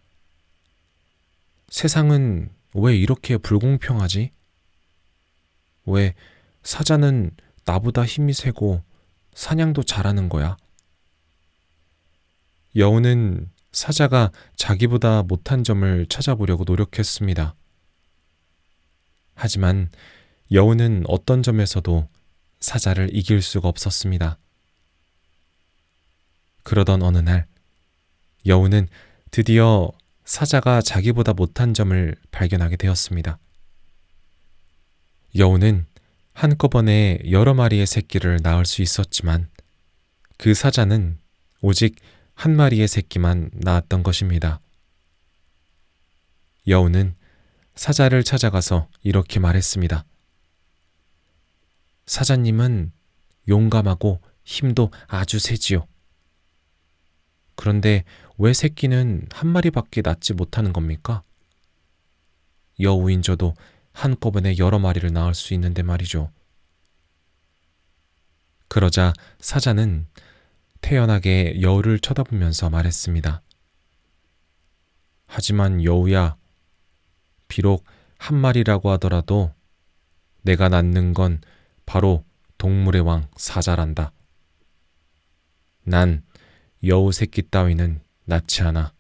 세상은 왜 이렇게 불공평하지? 왜 사자는 나보다 힘이 세고 사냥도 잘하는 거야? 여우는 사자가 자기보다 못한 점을 찾아보려고 노력했습니다. 하지만 여우는 어떤 점에서도 사자를 이길 수가 없었습니다. 그러던 어느 날, 여우는 드디어 사자가 자기보다 못한 점을 발견하게 되었습니다. 여우는 한꺼번에 여러 마리의 새끼를 낳을 수 있었지만 그 사자는 오직 한 마리의 새끼만 낳았던 것입니다. 여우는 사자를 찾아가서 이렇게 말했습니다. 사자님은 용감하고 힘도 아주 세지요. 그런데 왜 새끼는 한 마리밖에 낳지 못하는 겁니까? 여우인 저도 한꺼번에 여러 마리를 낳을 수 있는데 말이죠. 그러자 사자는 태연하게 여우를 쳐다보면서 말했습니다. 하지만 여우야, 비록 한 마리라고 하더라도 내가 낳는 건 바로 동물의 왕 사자란다. 난 여우 새끼 따위는 낳지 않아.